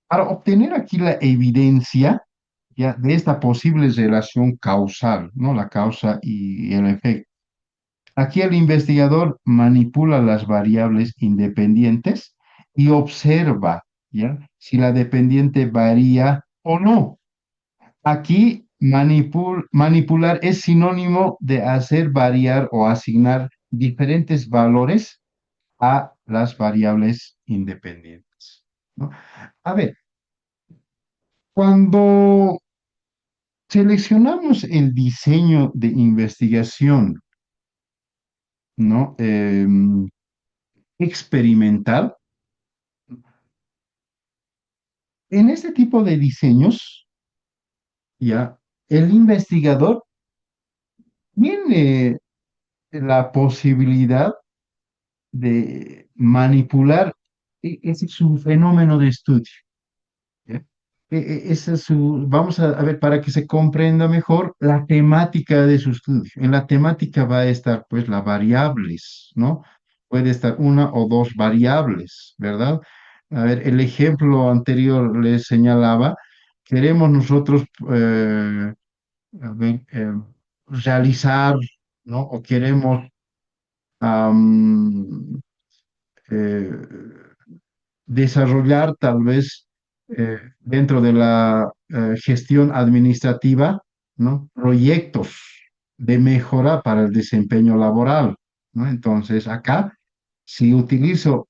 Para obtener aquí la evidencia, ya, de esta posible relación causal, ¿no? La causa y el efecto. Aquí el investigador manipula las variables independientes y observa, ¿ya? Si la dependiente varía o no. Aquí manipular es sinónimo de hacer variar o asignar diferentes valores a las variables independientes, ¿no? A ver, cuando seleccionamos el diseño de investigación, ¿no? Experimental, en este tipo de diseños, ya, el investigador tiene la posibilidad de manipular, ese es su fenómeno de estudio, ¿ya? Esa es su, vamos a ver, para que se comprenda mejor la temática de su estudio. En la temática va a estar, pues, las variables, ¿no? Puede estar una o dos variables, ¿verdad? A ver, el ejemplo anterior les señalaba, queremos nosotros, a ver, realizar, ¿no? O queremos am, eh, desarrollar tal vez dentro de la gestión administrativa, ¿no? Proyectos de mejora para el desempeño laboral, ¿no? Entonces, acá, si utilizo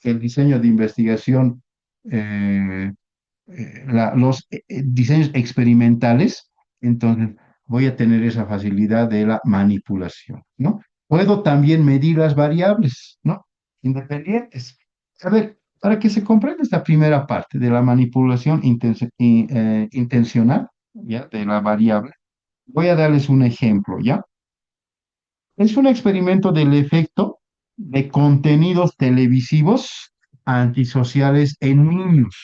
el diseño de investigación, eh, los diseños experimentales, entonces voy a tener esa facilidad de la manipulación, ¿no? Puedo también medir las variables, ¿no? Independientes. A ver, para que se comprenda esta primera parte de la manipulación intencional, ¿ya? De la variable, voy a darles un ejemplo, ¿ya? Es un experimento del efecto de contenidos televisivos antisociales en niños.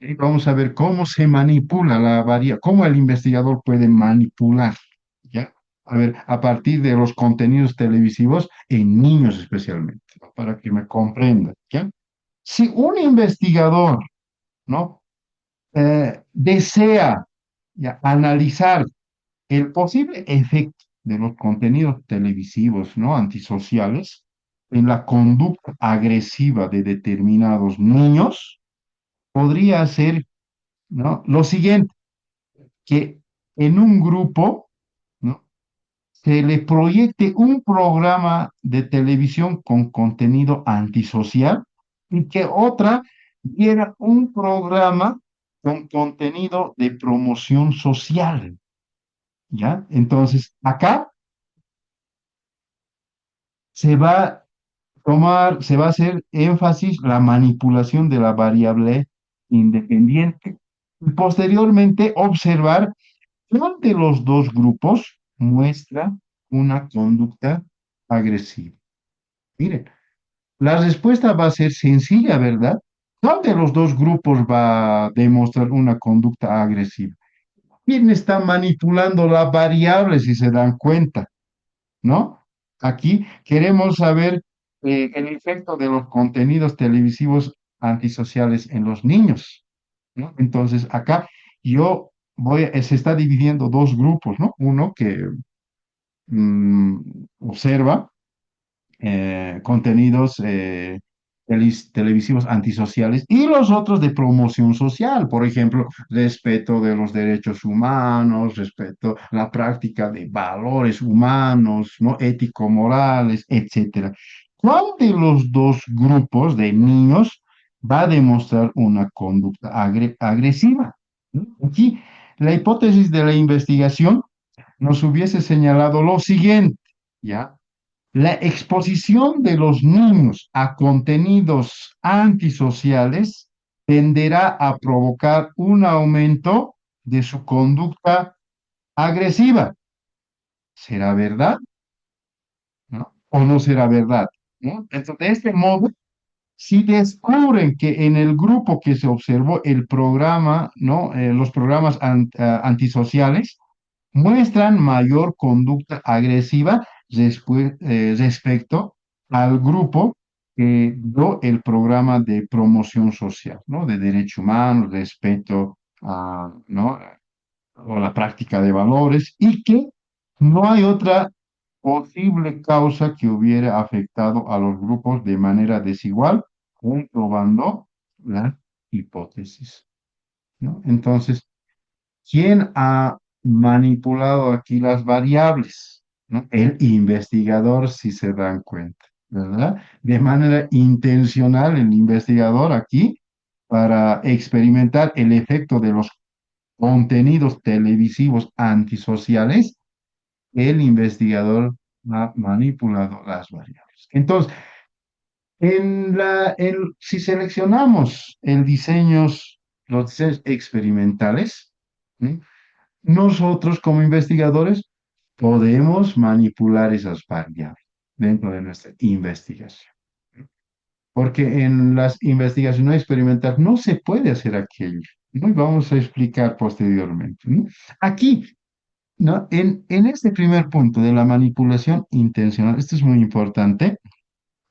¿Ok? Vamos a ver cómo se manipula la variable, cómo el investigador puede manipular, ¿ya? A ver, a partir de los contenidos televisivos en niños especialmente, ¿no? Para que me comprendan, ¿ya? Si un investigador, ¿no? Desea ya, analizar el posible efecto de los contenidos televisivos, ¿no? Antisociales en la conducta agresiva de determinados niños, podría ser, ¿no? Lo siguiente, que en un grupo, ¿no? Se le proyecte un programa de televisión con contenido antisocial y que otra viera un programa con contenido de promoción social, ¿ya? Entonces, acá se va a se va a hacer énfasis la manipulación de la variable independiente y posteriormente observar cuál de los dos grupos muestra una conducta agresiva. Miren, la respuesta va a ser sencilla, ¿verdad? ¿Cuál de los dos grupos va a demostrar una conducta agresiva? ¿Quién está manipulando la variable, si se dan cuenta? ¿No? Aquí queremos saber el efecto de los contenidos televisivos antisociales en los niños, ¿no? Entonces, acá se está dividiendo dos grupos, ¿no? Uno que observa contenidos televisivos antisociales y los otros de promoción social, por ejemplo, respeto de los derechos humanos, respeto la práctica de valores humanos, ¿no? Ético-morales, etcétera. ¿Cuál de los dos grupos de niños va a demostrar una conducta agresiva? ¿No? Aquí, la hipótesis de la investigación nos hubiese señalado lo siguiente, ¿ya? La exposición de los niños a contenidos antisociales tenderá a provocar un aumento de su conducta agresiva. ¿Será verdad? ¿No? ¿O no será verdad? ¿No? Entonces, de este modo, si descubren que en el grupo que se observó el programa, ¿no? Los programas antisociales, muestran mayor conducta agresiva respecto al grupo que dio el programa de promoción social, ¿no? De derechos humanos, respeto a, ¿no? o la práctica de valores, y que no hay otra posible causa que hubiera afectado a los grupos de manera desigual, comprobando la hipótesis, ¿no? Entonces, ¿quién ha manipulado aquí las variables? ¿No? El investigador, si se dan cuenta, ¿verdad? De manera intencional, el investigador aquí, para experimentar el efecto de los contenidos televisivos antisociales, el investigador ha manipulado las variables. Entonces, si seleccionamos los diseños experimentales, ¿sí? Nosotros como investigadores podemos manipular esas variables dentro de nuestra investigación, porque en las investigaciones experimentales no se puede hacer aquello, ¿no? Y vamos a explicar posteriormente, ¿no? Aquí, ¿no? En este primer punto de la manipulación intencional, esto es muy importante,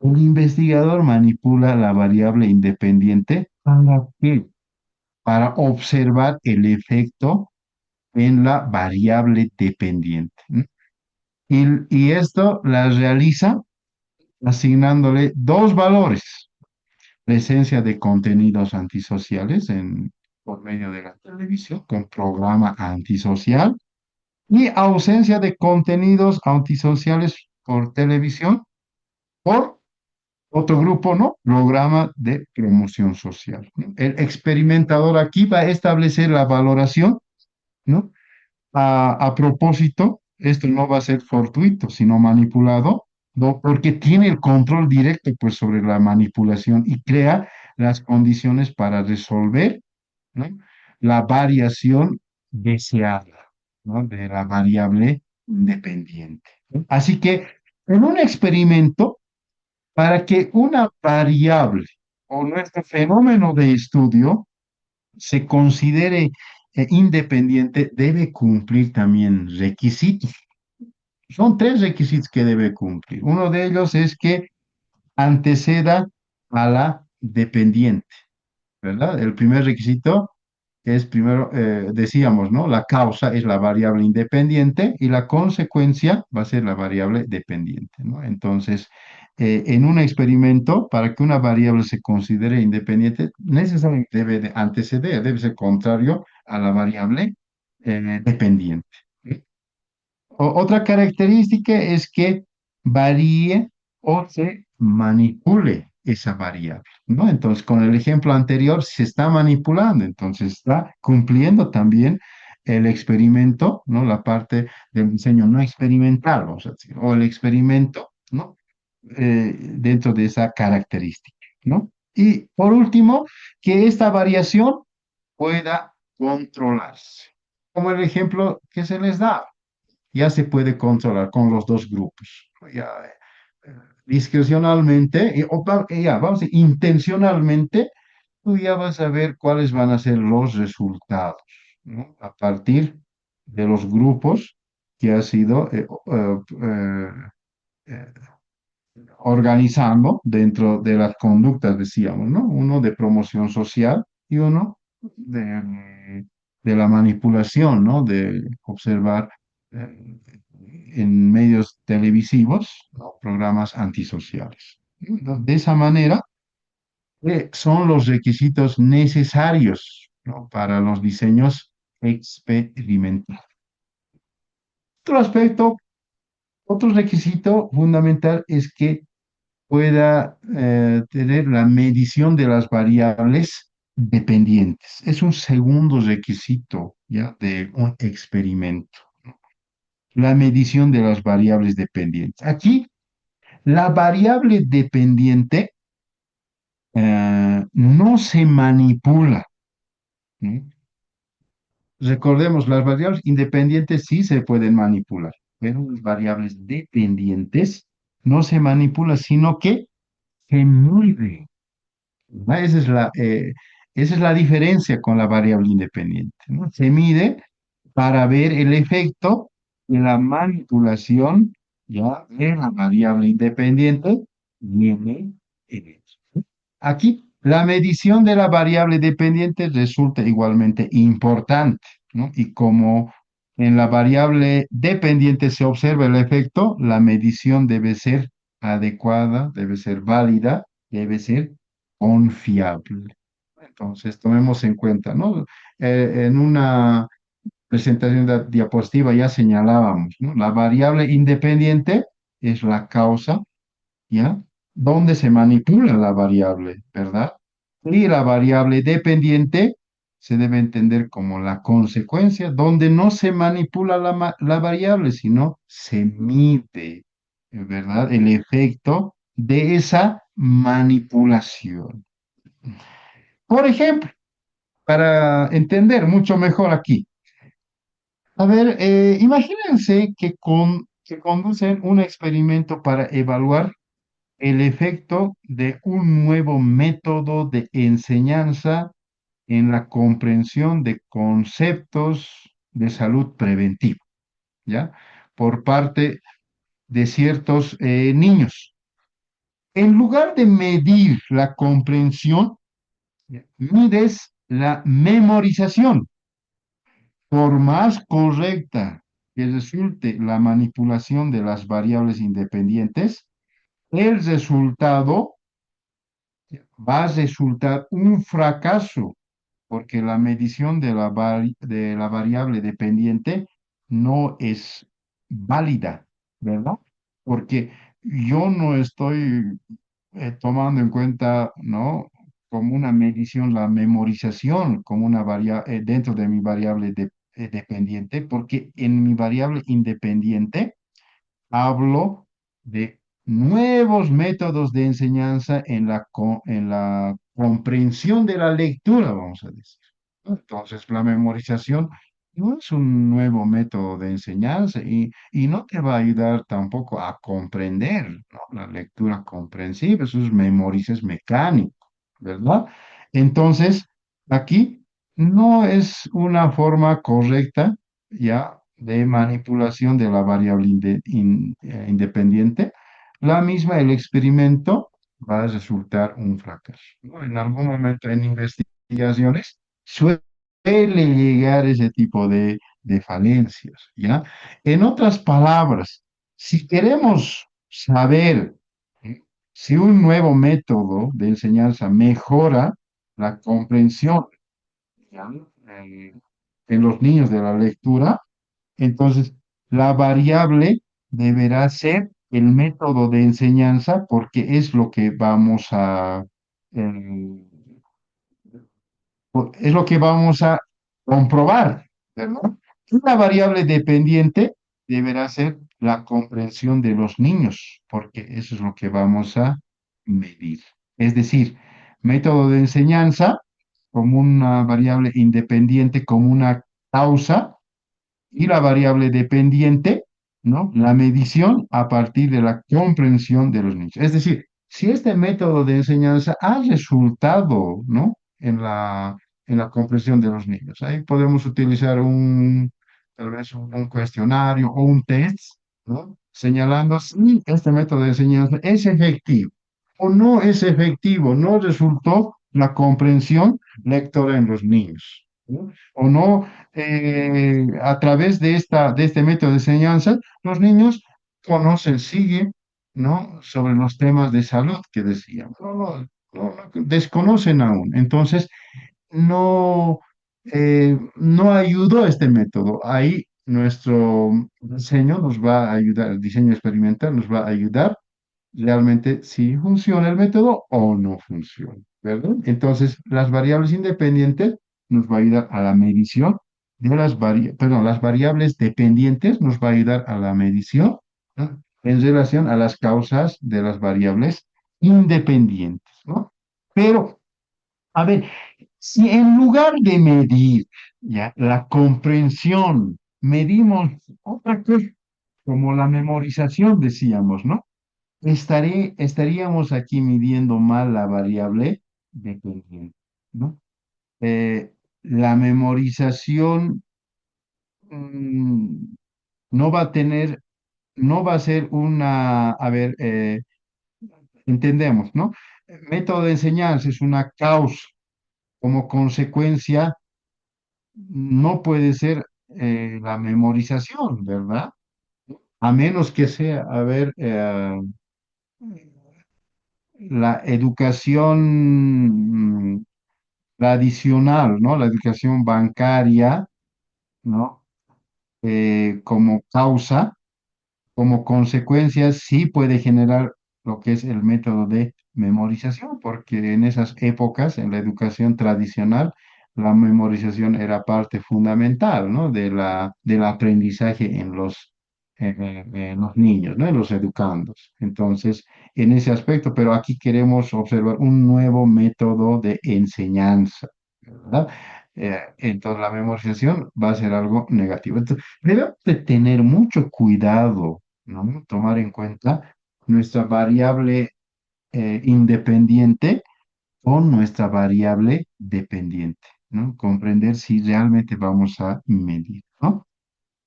el investigador manipula la variable independiente ¿para qué? Para observar el efecto en la variable dependiente, ¿no? Y esto la realiza asignándole dos valores: presencia de contenidos antisociales por medio de la televisión con programa antisocial y ausencia de contenidos antisociales por televisión por otro grupo, ¿no? Programa de promoción social, ¿no? El experimentador aquí va a establecer la valoración, ¿no? A propósito, esto no va a ser fortuito, sino manipulado, ¿no? Porque tiene el control directo, pues, sobre la manipulación y crea las condiciones para resolver, ¿no? La variación deseada, ¿no? De la variable independiente, ¿no? Así que en un experimento, para que una variable o nuestro fenómeno de estudio se considere independiente, debe cumplir también requisitos. Son tres requisitos que debe cumplir. Uno de ellos es que anteceda a la dependiente, ¿verdad? El primer requisito es primero, decíamos, ¿no? La causa es la variable independiente y la consecuencia va a ser la variable dependiente, ¿no? Entonces, en un experimento, para que una variable se considere independiente, necesariamente debe de anteceder, debe ser contrario a la variable dependiente. ¿Sí? Otra característica es que varíe o se manipule esa variable, ¿no? Entonces, con el ejemplo anterior, se está manipulando, entonces está cumpliendo también el experimento, ¿no? La parte del diseño no experimental, vamos a decir, o el experimento, ¿no? Dentro de esa característica, ¿no? Y por último, que esta variación pueda controlarse, como el ejemplo que se les da ya se puede controlar con los dos grupos. Ya, discrecionalmente, ya, vamos a decir, intencionalmente, tú ya vas a ver cuáles van a ser los resultados, ¿no? A partir de los grupos que has ido eh, organizando dentro de las conductas, decíamos, ¿no? Uno de promoción social y uno de la manipulación, ¿no? De observar eh, en medios televisivos, ¿no? Programas antisociales. De esa manera, son los requisitos necesarios, ¿no? Para los diseños experimentales. Otro aspecto, otro requisito fundamental es que pueda tener la medición de las variables dependientes. Es un segundo requisito ya de un experimento, la medición de las variables dependientes. Aquí, la variable dependiente no se manipula, ¿no? Recordemos, las variables independientes sí se pueden manipular, pero las variables dependientes no se manipulan, sino que se mueven. ¿No? Esa es la diferencia con la variable independiente, ¿no? Se mide para ver el efecto de la manipulación ya de la variable independiente viene en eso. Aquí, la medición de la variable dependiente resulta igualmente importante, ¿no? Y como en la variable dependiente se observa el efecto, la medición debe ser adecuada, debe ser válida, debe ser confiable. Entonces, tomemos en cuenta, ¿no? En una presentación de diapositiva ya señalábamos, ¿no? La variable independiente es la causa, ¿ya? Donde se manipula la variable, ¿verdad? Y la variable dependiente se debe entender como la consecuencia, donde no se manipula la variable, sino se mide, ¿verdad? El efecto de esa manipulación. Por ejemplo, para entender mucho mejor aquí, a ver, imagínense que conducen un experimento para evaluar el efecto de un nuevo método de enseñanza en la comprensión de conceptos de salud preventiva, ¿ya? Por parte de ciertos niños. En lugar de medir la comprensión, mides la memorización. Por más correcta que resulte la manipulación de las variables independientes, el resultado va a resultar un fracaso porque la medición de de la variable dependiente no es válida, ¿verdad? Porque yo no estoy tomando en cuenta, ¿no? Como una medición la memorización como una variable dentro de mi variable dependiente, porque en mi variable independiente hablo de nuevos métodos de enseñanza en la comprensión de la lectura, vamos a decir. Entonces, la memorización no es un nuevo método de enseñanza y no te va a ayudar tampoco a comprender, ¿no? La lectura comprensiva, eso es memorices mecánico, ¿verdad? Entonces, aquí no es una forma correcta ya de manipulación de la variable independiente. La misma, el experimento va a resultar un fracaso, ¿no? En algún momento en investigaciones suele llegar ese tipo de falencias, ¿ya? En otras palabras, si queremos saber ¿sí? si un nuevo método de enseñanza mejora la comprensión, ¿ya? Eh, en los niños de la lectura, entonces la variable deberá ser el método de enseñanza porque es lo que eh, es lo que vamos a comprobar, ¿verdad? Y la variable dependiente deberá ser la comprensión de los niños, porque eso es lo que vamos a medir. Es decir, método de enseñanza como una variable independiente, como una causa, y la variable dependiente, ¿no? La medición a partir de la comprensión de los niños. Es decir, si este método de enseñanza ha resultado, ¿no? En la comprensión de los niños. Ahí podemos utilizar tal vez un cuestionario o un test, ¿no? Señalando si este método de enseñanza es efectivo o no es efectivo, no resultó la comprensión lectora en los niños, ¿no? O no a través de este método de enseñanza, los niños conocen, siguen, ¿no? Sobre los temas de salud que decíamos. Desconocen aún. Entonces, no ayudó este método. Ahí nuestro diseño nos va a ayudar, el diseño experimental nos va a ayudar realmente si funciona el método o no funciona, ¿verdad? Entonces, las variables independientes nos va a ayudar a la medición de perdón, las variables dependientes nos va a ayudar a la medición, ¿no? En relación a las causas de las variables independientes, ¿no? Pero, a ver, si en lugar de medir ya la comprensión, medimos otra cosa, como la memorización, decíamos, ¿no? Estaríamos aquí midiendo mal la variable dependiente, ¿no? La memorización mm, no va a tener, no va a ser a ver, entendemos, ¿no? El método de enseñanza es una causa, como consecuencia no puede ser la memorización, ¿verdad? A menos que sea, a ver, la educación tradicional, ¿no? La educación bancaria, ¿no? Como causa, como consecuencia, sí puede generar lo que es el método de memorización, porque en esas épocas, en la educación tradicional, la memorización era parte fundamental, ¿no? Del aprendizaje en los niños, ¿no? En los educandos. Entonces, en ese aspecto, pero aquí queremos observar un nuevo método de enseñanza, ¿verdad? Entonces, la memorización va a ser algo negativo. Entonces, debemos de tener mucho cuidado, ¿no? Tomar en cuenta nuestra variable independiente con nuestra variable dependiente, ¿no? Comprender si realmente vamos a medir, ¿no?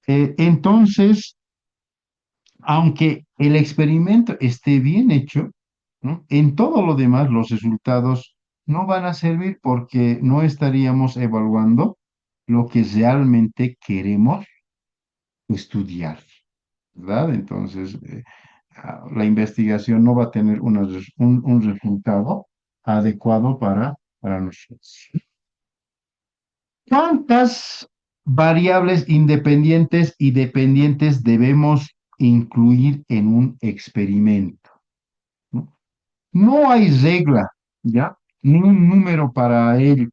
Entonces, aunque el experimento esté bien hecho, ¿no? En todo lo demás los resultados no van a servir porque no estaríamos evaluando lo que realmente queremos estudiar, ¿verdad? Entonces, la investigación no va a tener un resultado adecuado para nosotros. ¿Cuántas variables independientes y dependientes debemos incluir en un experimento? ¿No? No hay regla, ¿ya? Ni un número para ello.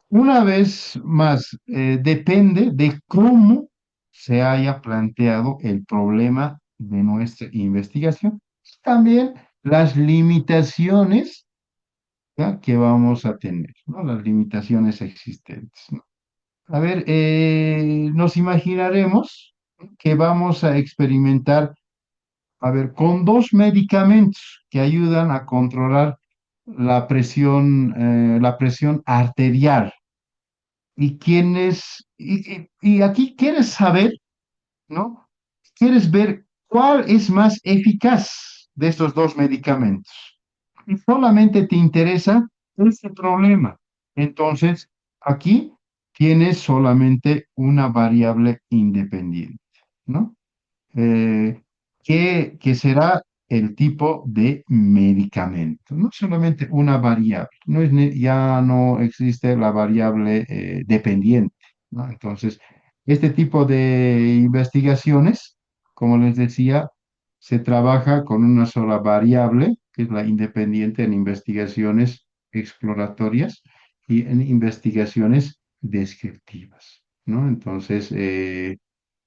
Una vez más, depende de cómo se haya planteado el problema de nuestra investigación. También las limitaciones, ¿ya? que vamos a tener, ¿no? Las limitaciones existentes, ¿no? A ver, nos imaginaremos que vamos a experimentar, a ver, con dos medicamentos que ayudan a controlar la presión arterial. Y aquí quieres saber, ¿no? Quieres ver cuál es más eficaz de estos dos medicamentos. y solamente te interesa este problema. Entonces, aquí tienes solamente una variable independiente, ¿no? eh, que será el tipo de medicamento, no solamente una variable, ya no existe la variable dependiente, ¿no? Entonces, este tipo de investigaciones, como les decía, se trabaja con una sola variable, que es la independiente en investigaciones exploratorias y en investigaciones descriptivas, ¿no? Entonces,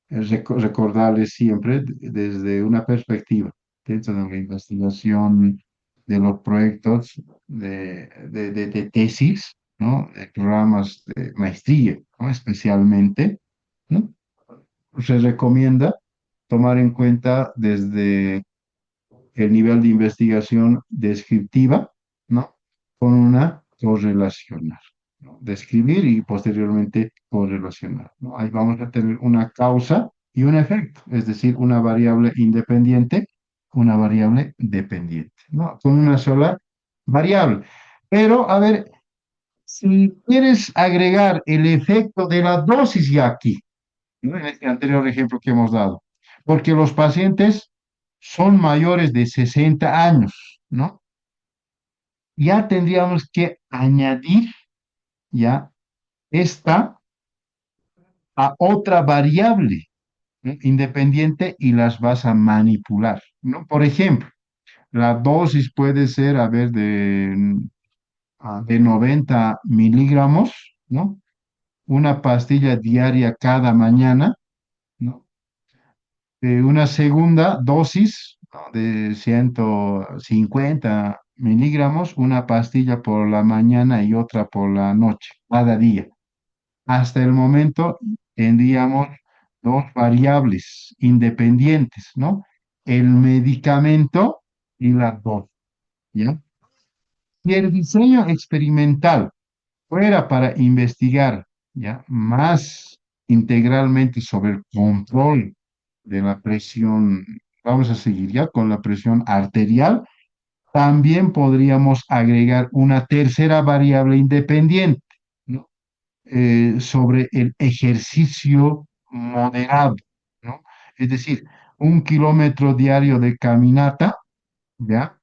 recordarles siempre desde una perspectiva, dentro de la investigación de los proyectos de tesis, ¿no? De programas de maestría, ¿no? Especialmente, ¿no? Se recomienda tomar en cuenta desde el nivel de investigación descriptiva, ¿no? Con una correlacional, ¿no? Describir y posteriormente correlacionar, ¿no? Ahí vamos a tener una causa y un efecto, es decir, una variable independiente, una variable dependiente, ¿no? Con una sola variable. Pero, a ver, si quieres agregar el efecto de la dosis ya aquí, ¿no? En este anterior ejemplo que hemos dado, porque los pacientes son mayores de 60 años, ¿no? Ya tendríamos que añadir ya esta a otra variable, ¿no? Independiente y las vas a manipular, ¿no? Por ejemplo, la dosis puede ser, a ver, de 90 miligramos, ¿no? Una pastilla diaria cada mañana, ¿no? Una segunda dosis, ¿no? De 150 miligramos, una pastilla por la mañana y otra por la noche, cada día. Hasta el momento tendríamos dos variables independientes, ¿no? El medicamento y la dosis, ¿ya? Si el diseño experimental fuera para investigar, ¿ya? Más integralmente sobre el control de la presión, vamos a seguir ya con la presión arterial, también podríamos agregar una tercera variable independiente, ¿no? Sobre el ejercicio moderado, ¿no? Es decir, 1 kilómetro diario de caminata, ¿ya?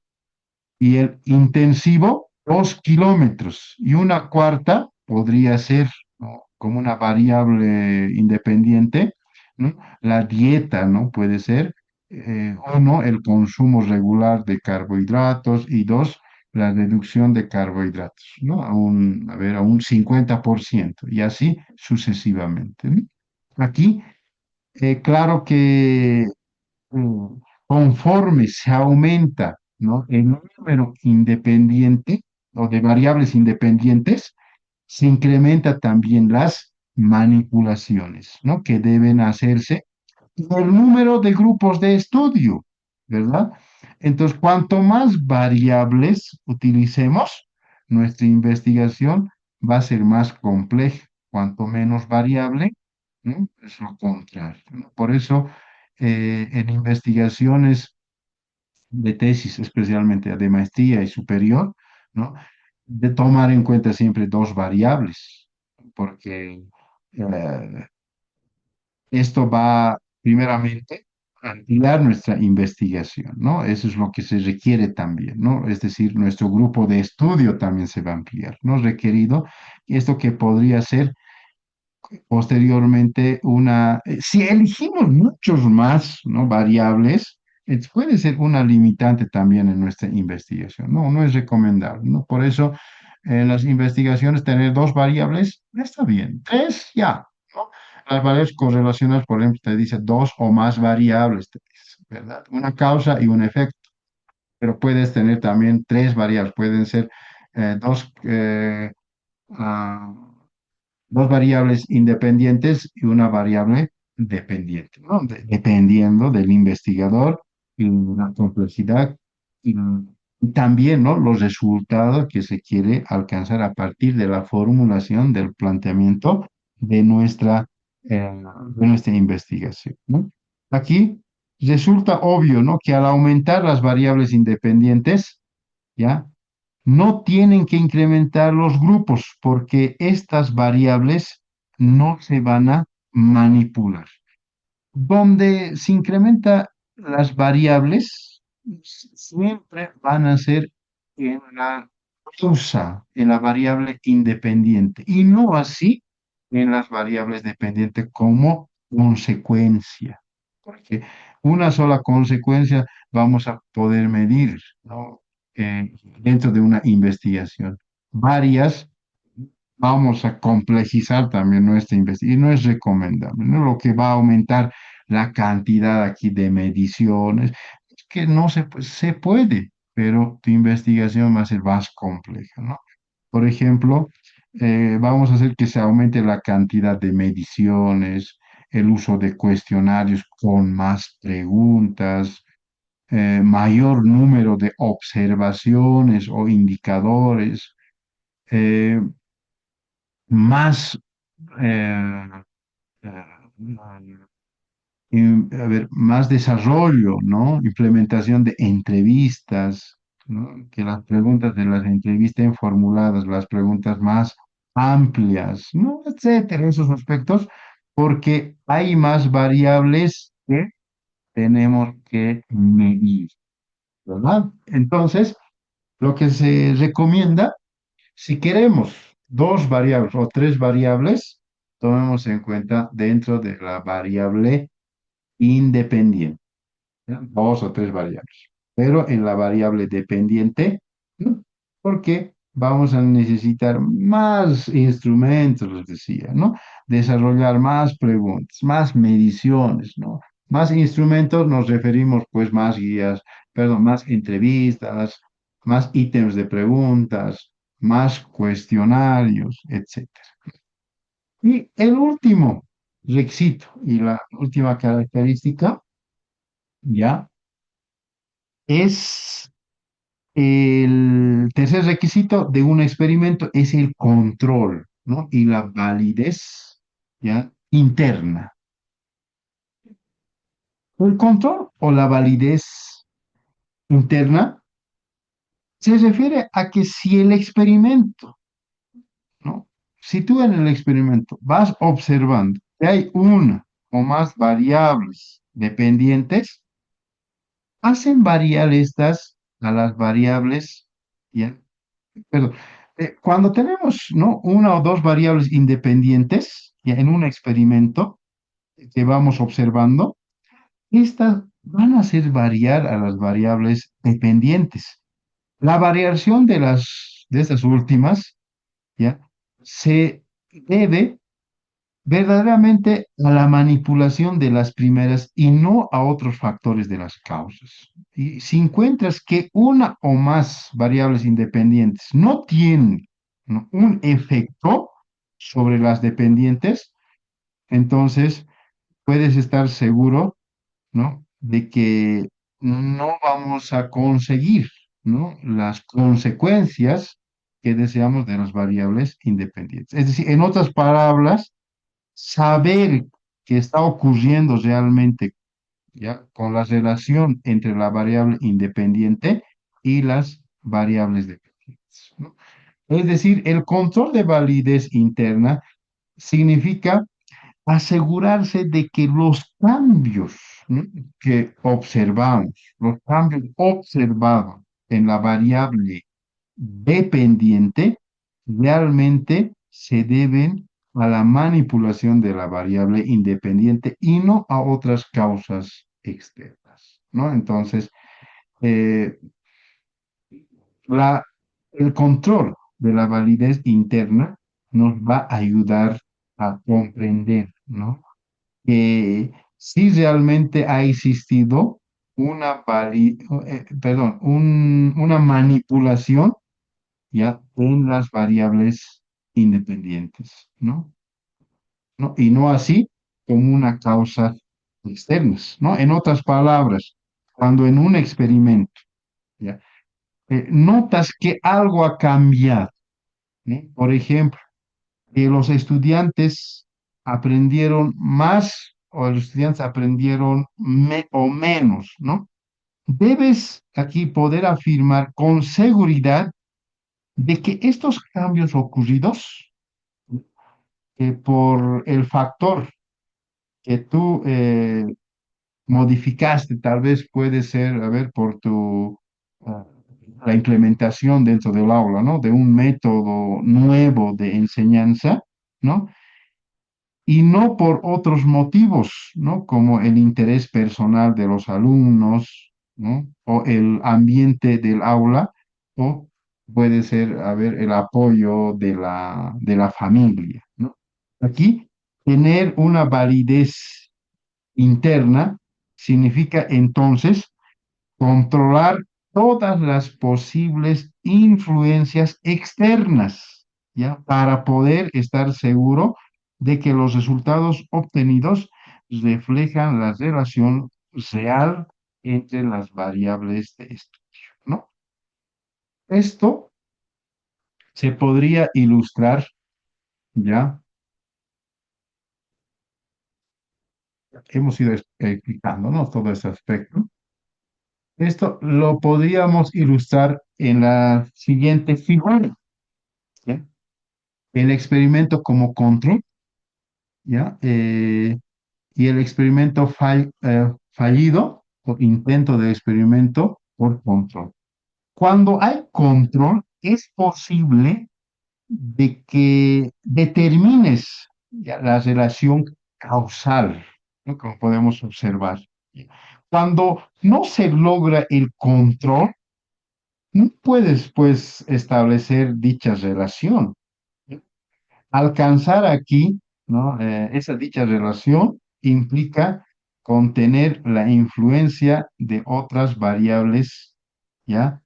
Y el intensivo, 2 kilómetros. Y una cuarta podría ser, ¿no? Como una variable independiente, ¿no? La dieta, ¿no? Puede ser, uno, el consumo regular de carbohidratos y dos, la reducción de carbohidratos, ¿no? A ver, a un 50% y así sucesivamente, ¿no? Aquí, claro que mm, conforme se aumenta, ¿no? El número independiente o de variables independientes, se incrementa también las manipulaciones, ¿no? Que deben hacerse y el número de grupos de estudio, ¿verdad? Entonces, cuanto más variables utilicemos, nuestra investigación va a ser más compleja. Cuanto menos variable, ¿no? Es lo contrario, ¿no? Por eso, en investigaciones de tesis, especialmente de maestría y superior, ¿no? De tomar en cuenta siempre dos variables, porque eh, esto va primeramente a ampliar nuestra investigación, ¿no? Eso es lo que se requiere también, ¿no? Es decir, nuestro grupo de estudio también se va a ampliar, ¿no? Requerido, esto que podría ser posteriormente si elegimos muchos más, ¿no? Variables, puede ser una limitante también en nuestra investigación, ¿no? No es recomendable, ¿no? Por eso, en las investigaciones, tener dos variables está bien, tres ya, ¿no? Las variables correlacionales, por ejemplo, te dice dos o más variables, te dice, ¿verdad? Una causa y un efecto, pero puedes tener también tres variables, pueden ser dos, ah, dos variables independientes y una variable dependiente, ¿no? Dependiendo del investigador y la complejidad y también, ¿no? Los resultados que se quiere alcanzar a partir de la formulación del planteamiento de nuestra investigación, ¿no? Aquí resulta obvio, ¿no? Que al aumentar las variables independientes, ¿ya? No tienen que incrementar los grupos porque estas variables no se van a manipular. Donde se incrementa las variables, siempre van a ser en la causa, en la variable independiente, y no así en las variables dependientes como consecuencia, porque una sola consecuencia vamos a poder medir, ¿no? Dentro de una investigación. Varias vamos a complejizar también nuestra investigación y no es recomendable, ¿no? Lo que va a aumentar la cantidad aquí de mediciones, es que no se puede, pero tu investigación va a ser más compleja, ¿no? Por ejemplo, vamos a hacer que se aumente la cantidad de mediciones, el uso de cuestionarios con más preguntas, mayor número de observaciones o indicadores, eh, más eh, a ver, más desarrollo, ¿no? Implementación de entrevistas, ¿no? Que las preguntas de las entrevistas estén formuladas, las preguntas más amplias, ¿no? Etcétera, esos aspectos, porque hay más variables que tenemos que medir, ¿verdad? Entonces, lo que se recomienda, si queremos dos variables o tres variables, tomemos en cuenta dentro de la variable independiente, ¿ya? Dos o tres variables. Pero en la variable dependiente, ¿no? Porque vamos a necesitar más instrumentos, les decía, ¿no? Desarrollar más preguntas, más mediciones, ¿no? Más instrumentos nos referimos, pues, más guías, perdón, más entrevistas, más ítems de preguntas, más cuestionarios, etcétera. Y el último requisito y la última característica, ¿ya? Es el tercer requisito de un experimento es el control, ¿no? Y la validez, ¿ya? Interna. El control o la validez interna se refiere a que si el experimento, ¿no? Si tú en el experimento vas observando que hay una o más variables dependientes, hacen variar estas a las variables, ¿ya? Perdón. Cuando tenemos, ¿no? Una o dos variables independientes, ¿ya? En un experimento que vamos observando, estas van a hacer variar a las variables dependientes. La variación de estas últimas, ¿ya? Se debe verdaderamente a la manipulación de las primeras y no a otros factores de las causas. Y si encuentras que una o más variables independientes no tienen, ¿no? un efecto sobre las dependientes, entonces puedes estar seguro, ¿no? de que no vamos a conseguir, ¿no? las consecuencias que deseamos de las variables independientes. Es decir, en otras palabras, saber qué está ocurriendo realmente, ¿ya? Con la relación entre la variable independiente y las variables dependientes, ¿no? Es decir, el control de validez interna significa asegurarse de que los cambios, ¿no? que observamos, los cambios observados en la variable dependiente realmente se deben a la manipulación de la variable independiente y no a otras causas externas, ¿no? Entonces, eh, la, el control de la validez interna nos va a ayudar a comprender, ¿no? Que si realmente ha existido perdón, una manipulación, ya en las variables independientes, ¿no? ¿No? Y no así como una causa externas, ¿no? En otras palabras, cuando en un experimento, ¿ya? Notas que algo ha cambiado, ¿no? Por ejemplo, que los estudiantes aprendieron más o los estudiantes aprendieron o menos, ¿no? debes aquí poder afirmar con seguridad de que estos cambios ocurridos por el factor que tú modificaste, tal vez puede ser, a ver, por ah, la implementación dentro del aula, ¿no? De un método nuevo de enseñanza, ¿no? Y no por otros motivos, ¿no? Como el interés personal de los alumnos, ¿no? O el ambiente del aula, o puede ser, a ver, el apoyo de la familia, ¿no? Aquí, tener una validez interna significa entonces controlar todas las posibles influencias externas, ¿ya? Para poder estar seguro de que los resultados obtenidos reflejan la relación real entre las variables de estudio, ¿no? Esto se podría ilustrar, ¿ya? Hemos ido explicando, ¿no? Todo ese aspecto. Esto lo podríamos ilustrar en la siguiente figura, ¿ya? El experimento como control, ¿ya? Y el experimento fallido o intento de experimento por control. Cuando hay control, es posible de que determines ya la relación causal, ¿no? Como podemos observar. Cuando no se logra el control, no puedes, pues, establecer dicha relación. Alcanzar aquí, ¿no? Esa dicha relación implica contener la influencia de otras variables, ¿ya?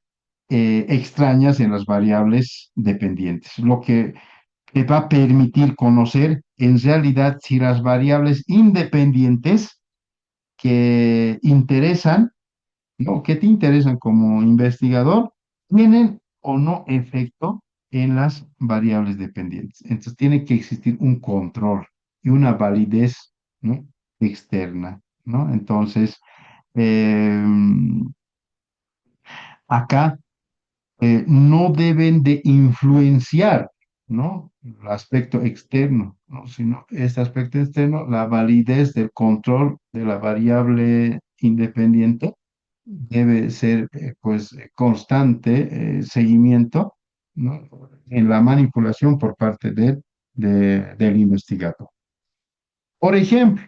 Extrañas en las variables dependientes, lo que te va a permitir conocer en realidad si las variables independientes que interesan, ¿no? ¿Qué te interesan como investigador? ¿Tienen o no efecto en las variables dependientes? Entonces tiene que existir un control y una validez, ¿no? Externa, ¿no? Entonces, acá no deben de influenciar, ¿no? El aspecto externo, ¿no? Sino este aspecto externo, la validez del control de la variable independiente debe ser, pues, constante seguimiento, ¿no? En la manipulación por parte del investigador. Por ejemplo,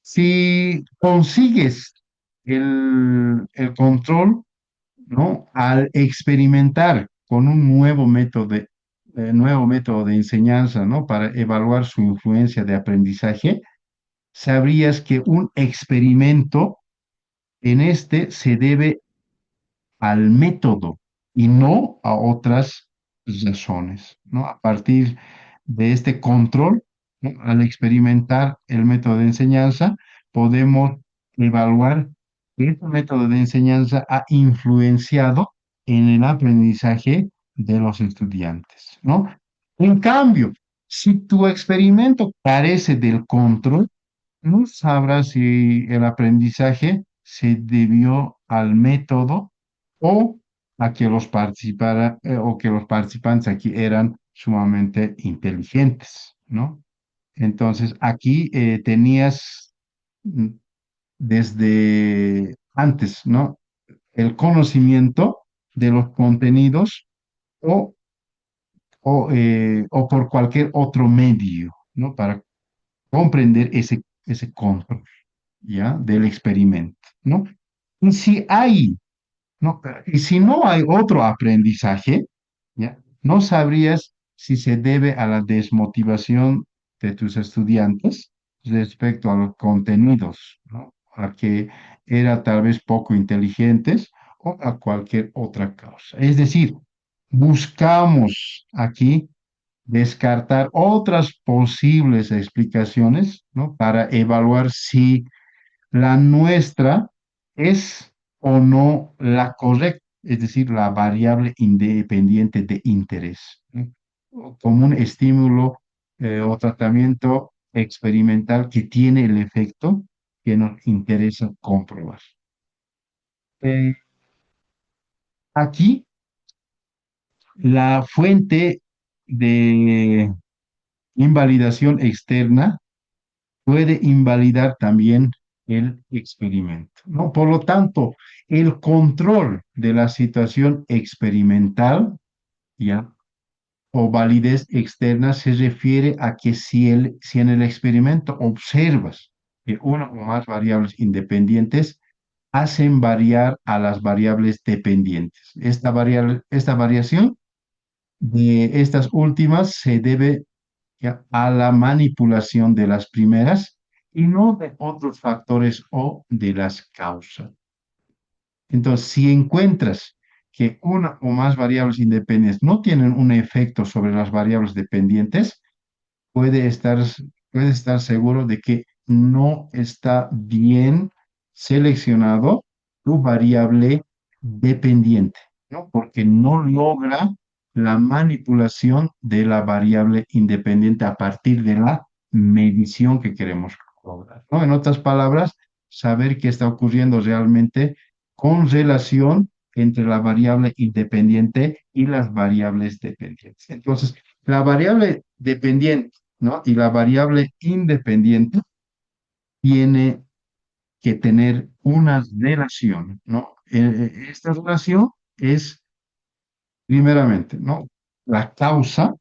si consigues el control, ¿no? Al experimentar con un nuevo método de enseñanza, ¿no? Para evaluar su influencia de aprendizaje, sabrías que un experimento en este se debe al método y no a otras razones, ¿no? A partir de este control, ¿no? Al experimentar el método de enseñanza, podemos evaluar que este método de enseñanza ha influenciado en el aprendizaje de los estudiantes, ¿no? En cambio, si tu experimento carece del control, no sabrás si el aprendizaje se debió al método o a que o que los participantes aquí eran sumamente inteligentes, ¿no? Entonces, aquí tenías mm, desde antes, ¿no? El conocimiento de los contenidos o, o por cualquier otro medio, ¿no? Para comprender ese control, ¿ya? Del experimento, ¿no? Y si hay, ¿no? Y si no hay otro aprendizaje, ¿ya? No sabrías si se debe a la desmotivación de tus estudiantes respecto a los contenidos, ¿no? A que era tal vez poco inteligentes o a cualquier otra causa. Es decir, buscamos aquí descartar otras posibles explicaciones, ¿no? Para evaluar si la nuestra es o no la correcta, es decir, la variable independiente de interés, ¿no? O como un estímulo o tratamiento experimental que tiene el efecto que nos interesa comprobar. Eh, aquí la fuente de invalidación externa puede invalidar también el experimento, ¿no? Por lo tanto, el control de la situación experimental, ¿ya? O validez externa se refiere a que si en el experimento observas que una o más variables independientes hacen variar a las variables dependientes. Esta variación de estas últimas se debe, ¿ya?, a la manipulación de las primeras y no de otros factores o de las causas. Entonces, si encuentras que una o más variables independientes no tienen un efecto sobre las variables dependientes, puede estar, puede estar seguro de que no está bien seleccionado tu variable dependiente, ¿no? Porque no logra la manipulación de la variable independiente a partir de la medición que queremos lograr, ¿no? En otras palabras, saber qué está ocurriendo realmente con relación entre la variable independiente y las variables dependientes. Entonces, la variable dependiente, ¿no?, y la variable independiente tiene que tener una relación, ¿no? Esta relación es, primeramente, ¿no?, la causa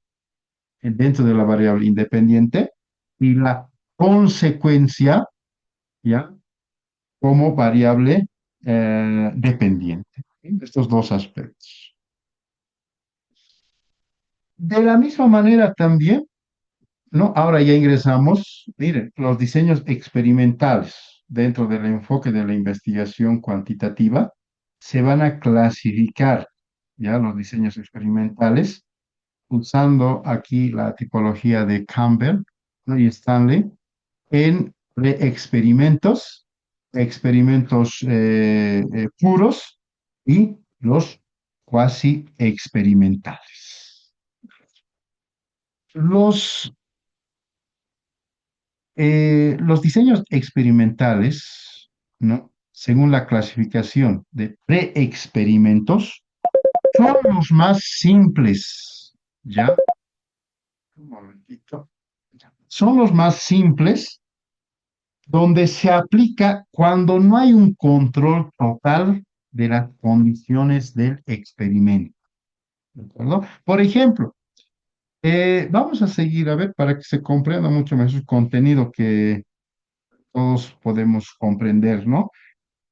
dentro de la variable independiente y la consecuencia, ¿ya?, como variable dependiente. ¿Sí? Estos dos aspectos. De la misma manera también, ¿no? Ahora ya ingresamos, miren, los diseños experimentales dentro del enfoque de la investigación cuantitativa se van a clasificar, ya los diseños experimentales, usando aquí la tipología de Campbell, ¿no?, y Stanley, en experimentos, experimentos puros y los cuasi experimentales. Los diseños experimentales, ¿no?, según la clasificación de preexperimentos, son los más simples, ¿ya? Un momentito. Son los más simples donde se aplica cuando no hay un control total de las condiciones del experimento. ¿De acuerdo? Por ejemplo, vamos a seguir a ver para que se comprenda mucho mejor el contenido que todos podemos comprender, ¿no?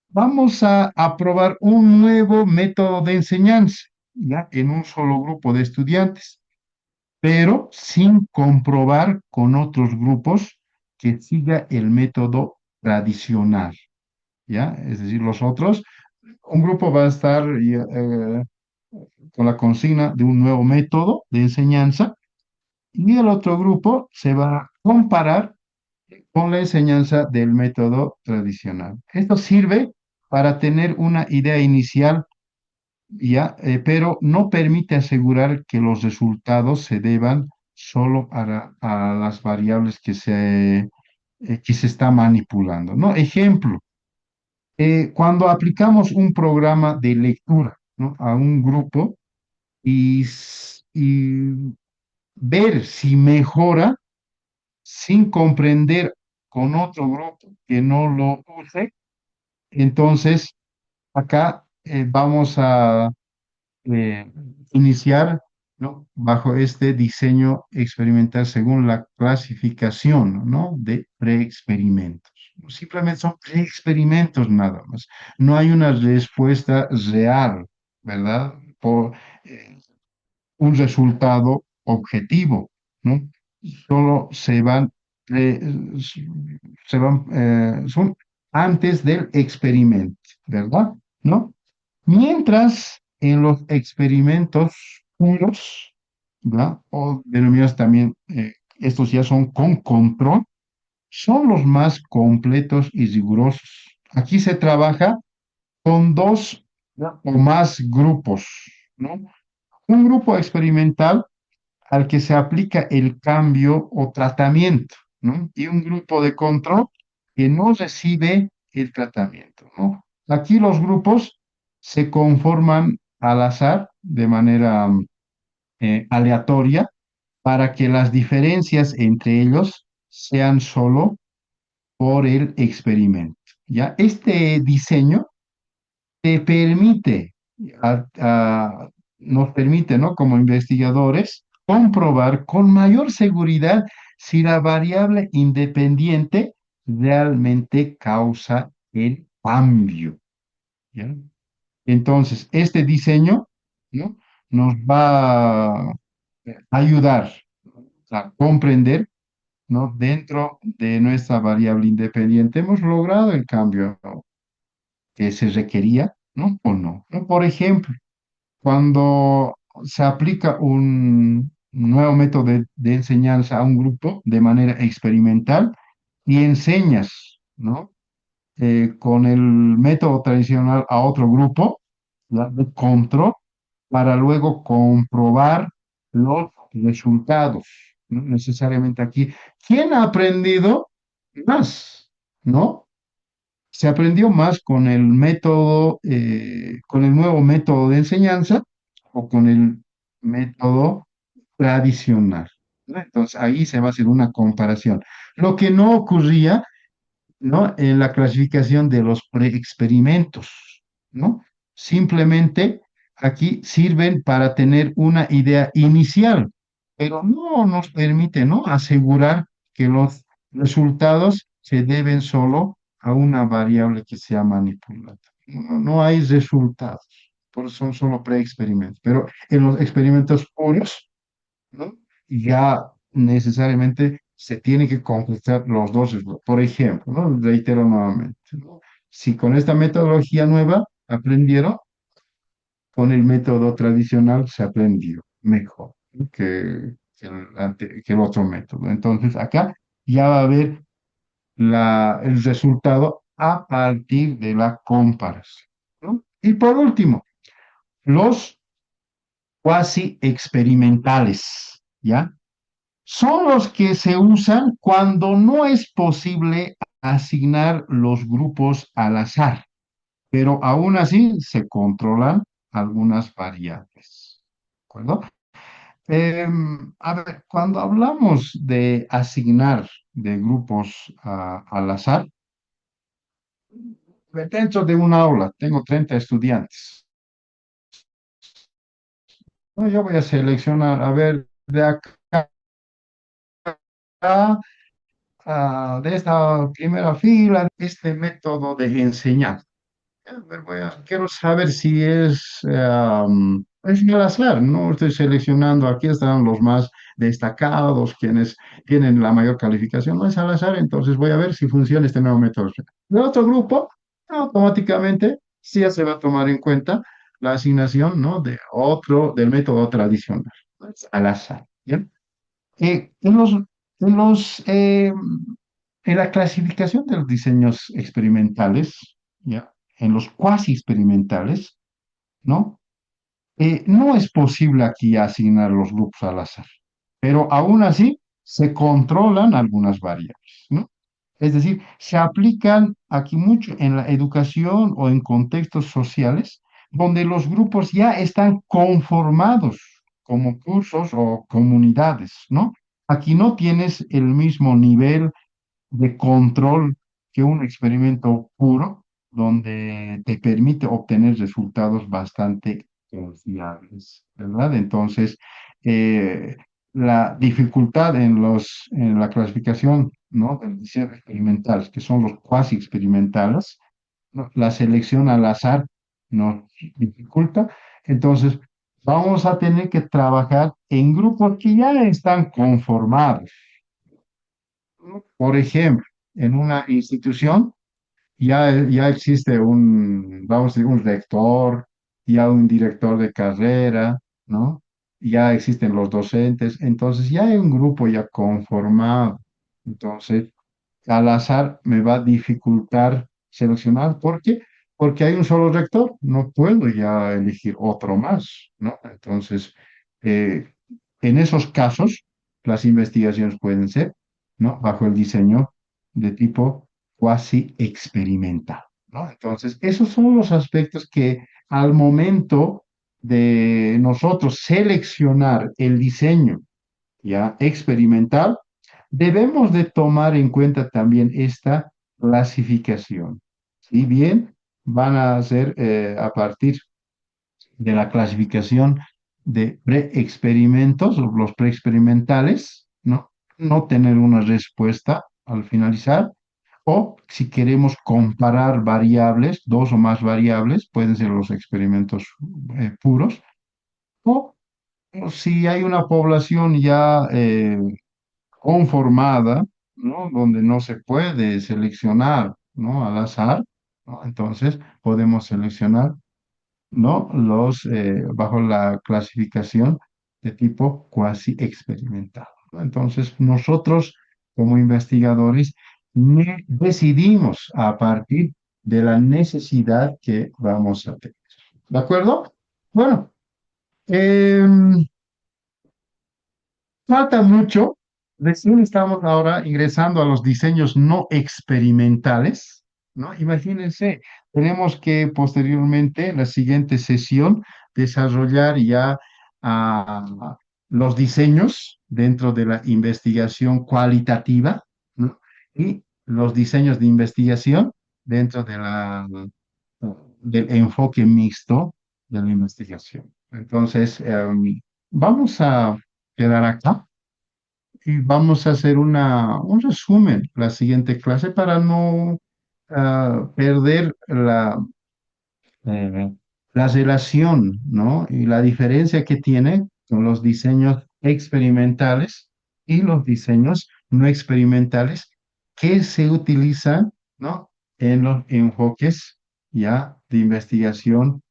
Vamos a probar un nuevo método de enseñanza, ¿ya?, en un solo grupo de estudiantes, pero sin comprobar con otros grupos que siga el método tradicional, ¿ya? Es decir, los otros, un grupo va a estar con la consigna de un nuevo método de enseñanza y el otro grupo se va a comparar con la enseñanza del método tradicional. Esto sirve para tener una idea inicial, ya, pero no permite asegurar que los resultados se deban solo a las variables que se está manipulando, ¿no? Ejemplo, cuando aplicamos un programa de lectura, ¿no?, a un grupo y ver si mejora sin comprender con otro grupo que no lo use, entonces acá vamos a iniciar, ¿no?, bajo este diseño experimental según la clasificación, ¿no?, de preexperimentos. Simplemente son preexperimentos nada más. No hay una respuesta real, ¿verdad? Por un resultado objetivo, ¿no? Solo eh, son antes del experimento, ¿verdad? ¿No? Mientras en los experimentos puros, ¿verdad?, o denominados también, estos ya son con control, son los más completos y rigurosos. Aquí se trabaja con dos, ¿no?, o más grupos, ¿no? Un grupo experimental al que se aplica el cambio o tratamiento, ¿no? Y un grupo de control que no recibe el tratamiento, ¿no? Aquí los grupos se conforman al azar de manera aleatoria para que las diferencias entre ellos sean solo por el experimento. ¿Ya? Este diseño te permite, nos permite, ¿no? Como investigadores, comprobar con mayor seguridad si la variable independiente realmente causa el cambio. ¿Ya? Entonces, este diseño, ¿no? Nos va a ayudar a comprender, ¿no? Dentro de nuestra variable independiente hemos logrado el cambio que se requería, ¿no? O no. ¿No? Por ejemplo, cuando se aplica un nuevo método de enseñanza a un grupo de manera experimental y enseñas, ¿no? Con el método tradicional a otro grupo, ¿ya? De control, para luego comprobar los resultados, ¿no? Necesariamente aquí. ¿Quién ha aprendido más? ¿No? Se aprendió más con el método, con el nuevo método de enseñanza o con el método tradicional, ¿no? Entonces ahí se va a hacer una comparación. Lo que no ocurría, ¿no? En la clasificación de los preexperimentos, ¿no? Simplemente aquí sirven para tener una idea inicial, pero no nos permite, ¿no? Asegurar que los resultados se deben solo a una variable que sea manipulada. No hay resultados, por eso son solo preexperimentos. Pero en los experimentos puros, ¿no? Ya necesariamente se tiene que completar los dos esfuerzos. Por ejemplo, ¿no? Reitero nuevamente, ¿no? Si con esta metodología nueva aprendieron, con el método tradicional se aprendió mejor, ¿no? Que el otro método. Entonces, acá ya va a haber el resultado a partir de la comparación, ¿no? Y por último, los cuasi experimentales, ¿ya? Son los que se usan cuando no es posible asignar los grupos al azar, pero aún así se controlan algunas variables. ¿De acuerdo? A ver, cuando hablamos de asignar de grupos al azar, dentro de una aula tengo 30 estudiantes. No, yo voy a seleccionar, a ver, de acá, de esta primera fila, este método de enseñar. A ver, quiero saber si es al azar, ¿no? Estoy seleccionando, aquí están los más destacados, quienes tienen la mayor calificación, no es al azar, entonces voy a ver si funciona este nuevo método. El otro grupo, automáticamente, sí ya se va a tomar en cuenta la asignación, ¿no? Del método tradicional, ¿no? Es al azar, ¿bien? Eh, en los, en los, en la clasificación de los diseños experimentales, ¿ya? En los cuasi experimentales, ¿no? No es posible aquí asignar los grupos al azar, pero aún así se controlan algunas variables, ¿no? Es decir, se aplican aquí mucho en la educación o en contextos sociales donde los grupos ya están conformados como cursos o comunidades, ¿no? Aquí no tienes el mismo nivel de control que un experimento puro, donde te permite obtener resultados bastante confiables, ¿verdad? Entonces, eh, la dificultad en la clasificación, ¿no? De los diseños experimentales, que son los cuasi experimentales, ¿no? La selección al azar nos dificulta. Entonces, vamos a tener que trabajar en grupos que ya están conformados, ¿no? Por ejemplo, en una institución ya existe vamos a decir, un rector, ya un director de carrera, ¿no? Ya existen los docentes, entonces ya hay un grupo ya conformado. Entonces, al azar me va a dificultar seleccionar. ¿Por qué? Porque hay un solo rector, no puedo ya elegir otro más, ¿no? Entonces, eh, en esos casos, las investigaciones pueden ser, ¿no? Bajo el diseño de tipo cuasi experimental. ¿no? Entonces, esos son los aspectos que al momento de nosotros seleccionar el diseño ya experimental, debemos de tomar en cuenta también esta clasificación. Si bien van a ser a partir de la clasificación de preexperimentos, o los preexperimentales, ¿no? No tener una respuesta al finalizar, o si queremos comparar variables, dos o más variables, pueden ser los experimentos puros, o si hay una población ya conformada, ¿no? Donde no se puede seleccionar, ¿no? Al azar, ¿no? Entonces podemos seleccionar, ¿no? Bajo la clasificación de tipo cuasi experimental, ¿no? Entonces nosotros como investigadores decidimos a partir de la necesidad que vamos a tener. ¿De acuerdo? Bueno, em, falta mucho. Recién estamos ahora ingresando a los diseños no experimentales, ¿no? Imagínense, tenemos que posteriormente, en la siguiente sesión, desarrollar ya los diseños dentro de la investigación cualitativa, ¿no? Y los diseños de investigación dentro del enfoque mixto de la investigación. Entonces, vamos a quedar acá y vamos a hacer un resumen la siguiente clase para no perder eh, la relación, ¿no? Y la diferencia que tiene con los diseños experimentales y los diseños no experimentales que se utilizan, ¿no? En los enfoques ya de investigación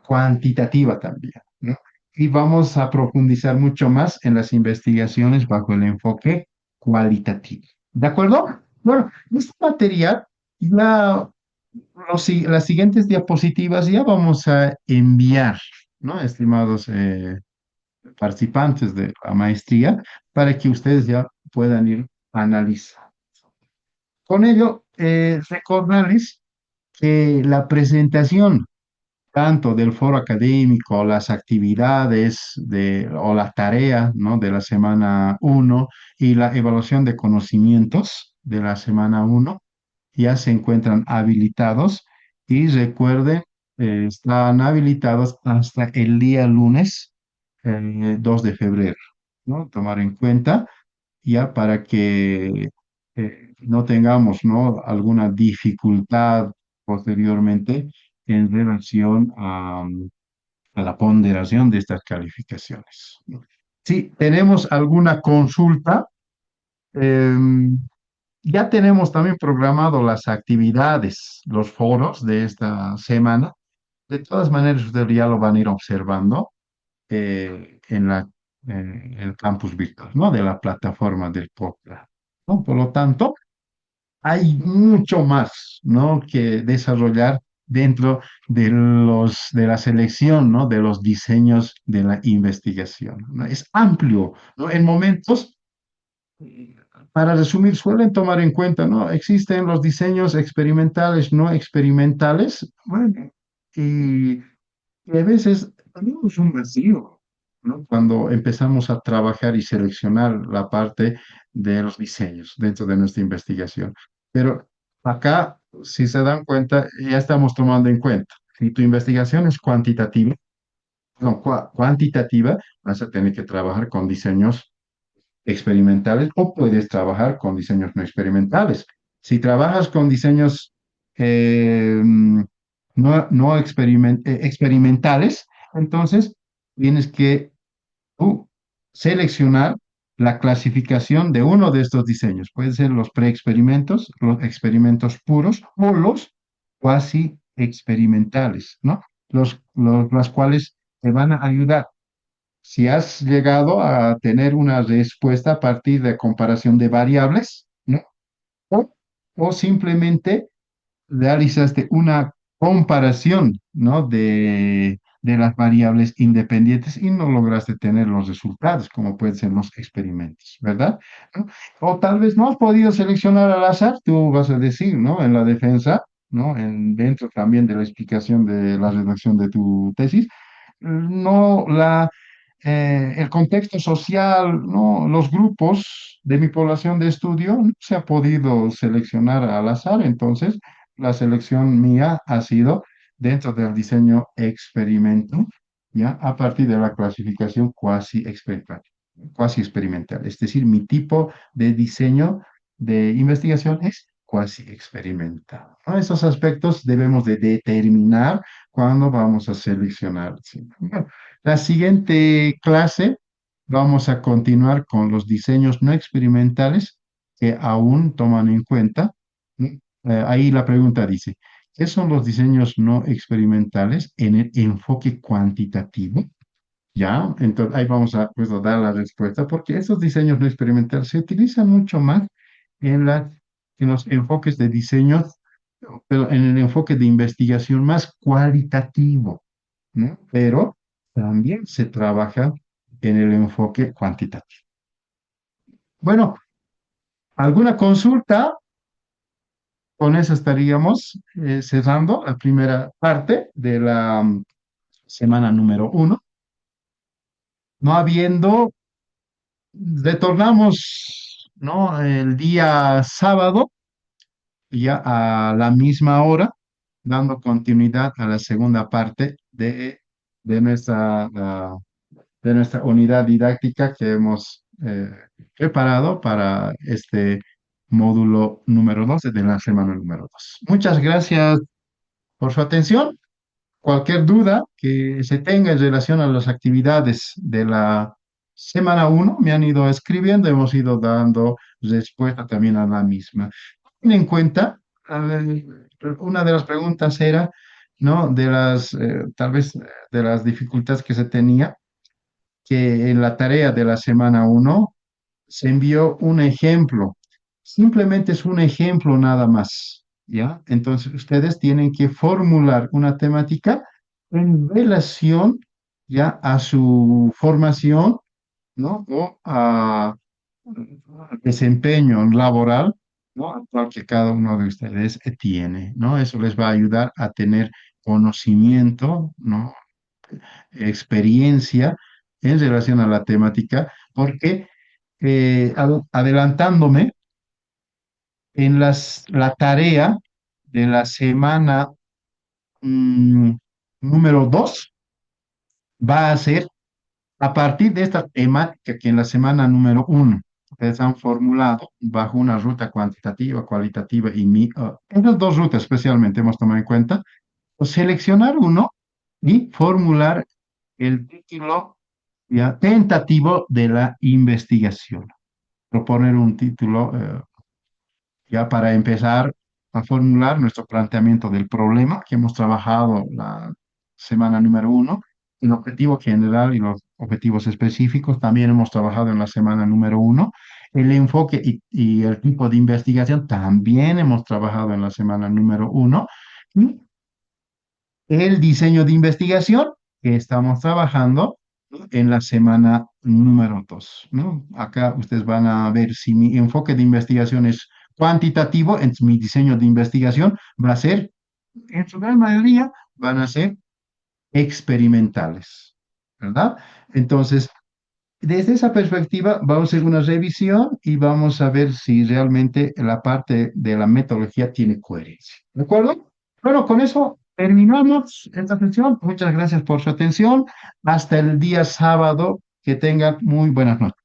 cuantitativa también, ¿no? Y vamos a profundizar mucho más en las investigaciones bajo el enfoque cualitativo. ¿De acuerdo? Bueno, este material ya las siguientes diapositivas ya vamos a enviar, ¿no? Estimados participantes de la maestría, para que ustedes ya puedan ir analizando. Con ello, recordarles que la presentación tanto del foro académico, las actividades o la tarea, ¿no? De la semana uno y la evaluación de conocimientos de la semana uno ya se encuentran habilitados y recuerden, están habilitados hasta el día lunes 2 de febrero, ¿no? Tomar en cuenta ya para que no tengamos, ¿no? Alguna dificultad posteriormente en relación a la ponderación de estas calificaciones, ¿no? Si tenemos alguna consulta, em, ya tenemos también programado las actividades, los foros de esta semana. De todas maneras, ustedes ya lo van a ir observando en el campus virtual, ¿no? De la plataforma del podcast, ¿no? Por lo tanto, hay mucho más, ¿no? Que desarrollar dentro de la selección, ¿no? De los diseños de la investigación, ¿no? Es amplio, ¿no? En momentos para resumir, suelen tomar en cuenta, ¿no? Existen los diseños experimentales, no experimentales, bueno, y, y a veces tenemos un vacío, ¿no? Cuando empezamos a trabajar y seleccionar la parte de los diseños dentro de nuestra investigación. Pero acá, si se dan cuenta, ya estamos tomando en cuenta. Si tu investigación es cuantitativa, no, cuantitativa, vas a tener que trabajar con diseños experimentales o puedes trabajar con diseños no experimentales. Si trabajas con diseños no experimentales, entonces tienes que tú seleccionar la clasificación de uno de estos diseños. Pueden ser los preexperimentos, los experimentos puros o los cuasi experimentales, ¿no? Las cuales te van a ayudar si has llegado a tener una respuesta a partir de comparación de variables, ¿no? O, o simplemente realizaste una comparación, ¿no? De las variables independientes y no lograste tener los resultados, como pueden ser los experimentos, ¿verdad? ¿No? O tal vez no has podido seleccionar al azar, tú vas a decir, ¿no? En la defensa, ¿no? Dentro también de la explicación de la redacción de tu tesis, no el contexto social, ¿no? Los grupos de mi población de estudio no se ha podido seleccionar al azar, entonces la selección mía ha sido dentro del diseño experimento, ¿ya? A partir de la clasificación cuasi experimental. Es decir, mi tipo de diseño de investigación es cuasi experimental, ¿no? Esos aspectos debemos de determinar cuando vamos a seleccionar. ¿Sí? Bueno, la siguiente clase vamos a continuar con los diseños no experimentales que aún toman en cuenta. ¿No? Ahí la pregunta dice, ¿qué son los diseños no experimentales en el enfoque cuantitativo? Ya, entonces ahí vamos a, pues, a dar la respuesta, porque esos diseños no experimentales se utilizan mucho más en, en los enfoques de diseño, pero en el enfoque de investigación más cualitativo, ¿no? Pero también se trabaja en el enfoque cuantitativo. Bueno, ¿alguna consulta? Con eso estaríamos cerrando la primera parte de la semana número 1. No habiendo, retornamos, ¿no? El día sábado, ya a la misma hora, dando continuidad a la segunda parte de nuestra, de nuestra unidad didáctica que hemos preparado para este módulo número 2 de la semana número 2. Muchas gracias por su atención. Cualquier duda que se tenga en relación a las actividades de la semana 1 me han ido escribiendo, hemos ido dando respuesta también a la misma. Ten en cuenta, una de las preguntas era, ¿no? De las, tal vez, de las dificultades que se tenía, que en la tarea de la semana 1 se envió un ejemplo. Simplemente es un ejemplo nada más, ¿ya? Entonces ustedes tienen que formular una temática en relación ya a su formación, ¿no? O al desempeño laboral, ¿no? Actual que cada uno de ustedes tiene, ¿no? Eso les va a ayudar a tener conocimiento, ¿no? Experiencia en relación a la temática, porque adelantándome, en la tarea de la semana mm, número 2 va a ser a partir de esta temática que en la semana número 1 ustedes han formulado bajo una ruta cuantitativa, cualitativa y esas dos rutas especialmente hemos tomado en cuenta, pues, seleccionar uno y formular el título ya tentativo de la investigación. Proponer un título ya para empezar a formular nuestro planteamiento del problema que hemos trabajado la semana número 1, el objetivo general y los objetivos específicos también hemos trabajado en la semana número 1, el enfoque y el tipo de investigación también hemos trabajado en la semana número 1, y el diseño de investigación que estamos trabajando, ¿no? En la semana número 2, ¿no? Acá ustedes van a ver si mi enfoque de investigación es cuantitativo, entonces mi diseño de investigación va a ser, en su gran mayoría, van a ser experimentales, ¿verdad? Entonces, desde esa perspectiva, vamos a hacer una revisión y vamos a ver si realmente la parte de la metodología tiene coherencia. ¿De acuerdo? Bueno, con eso terminamos esta sesión. Muchas gracias por su atención. Hasta el día sábado. Que tengan muy buenas noches.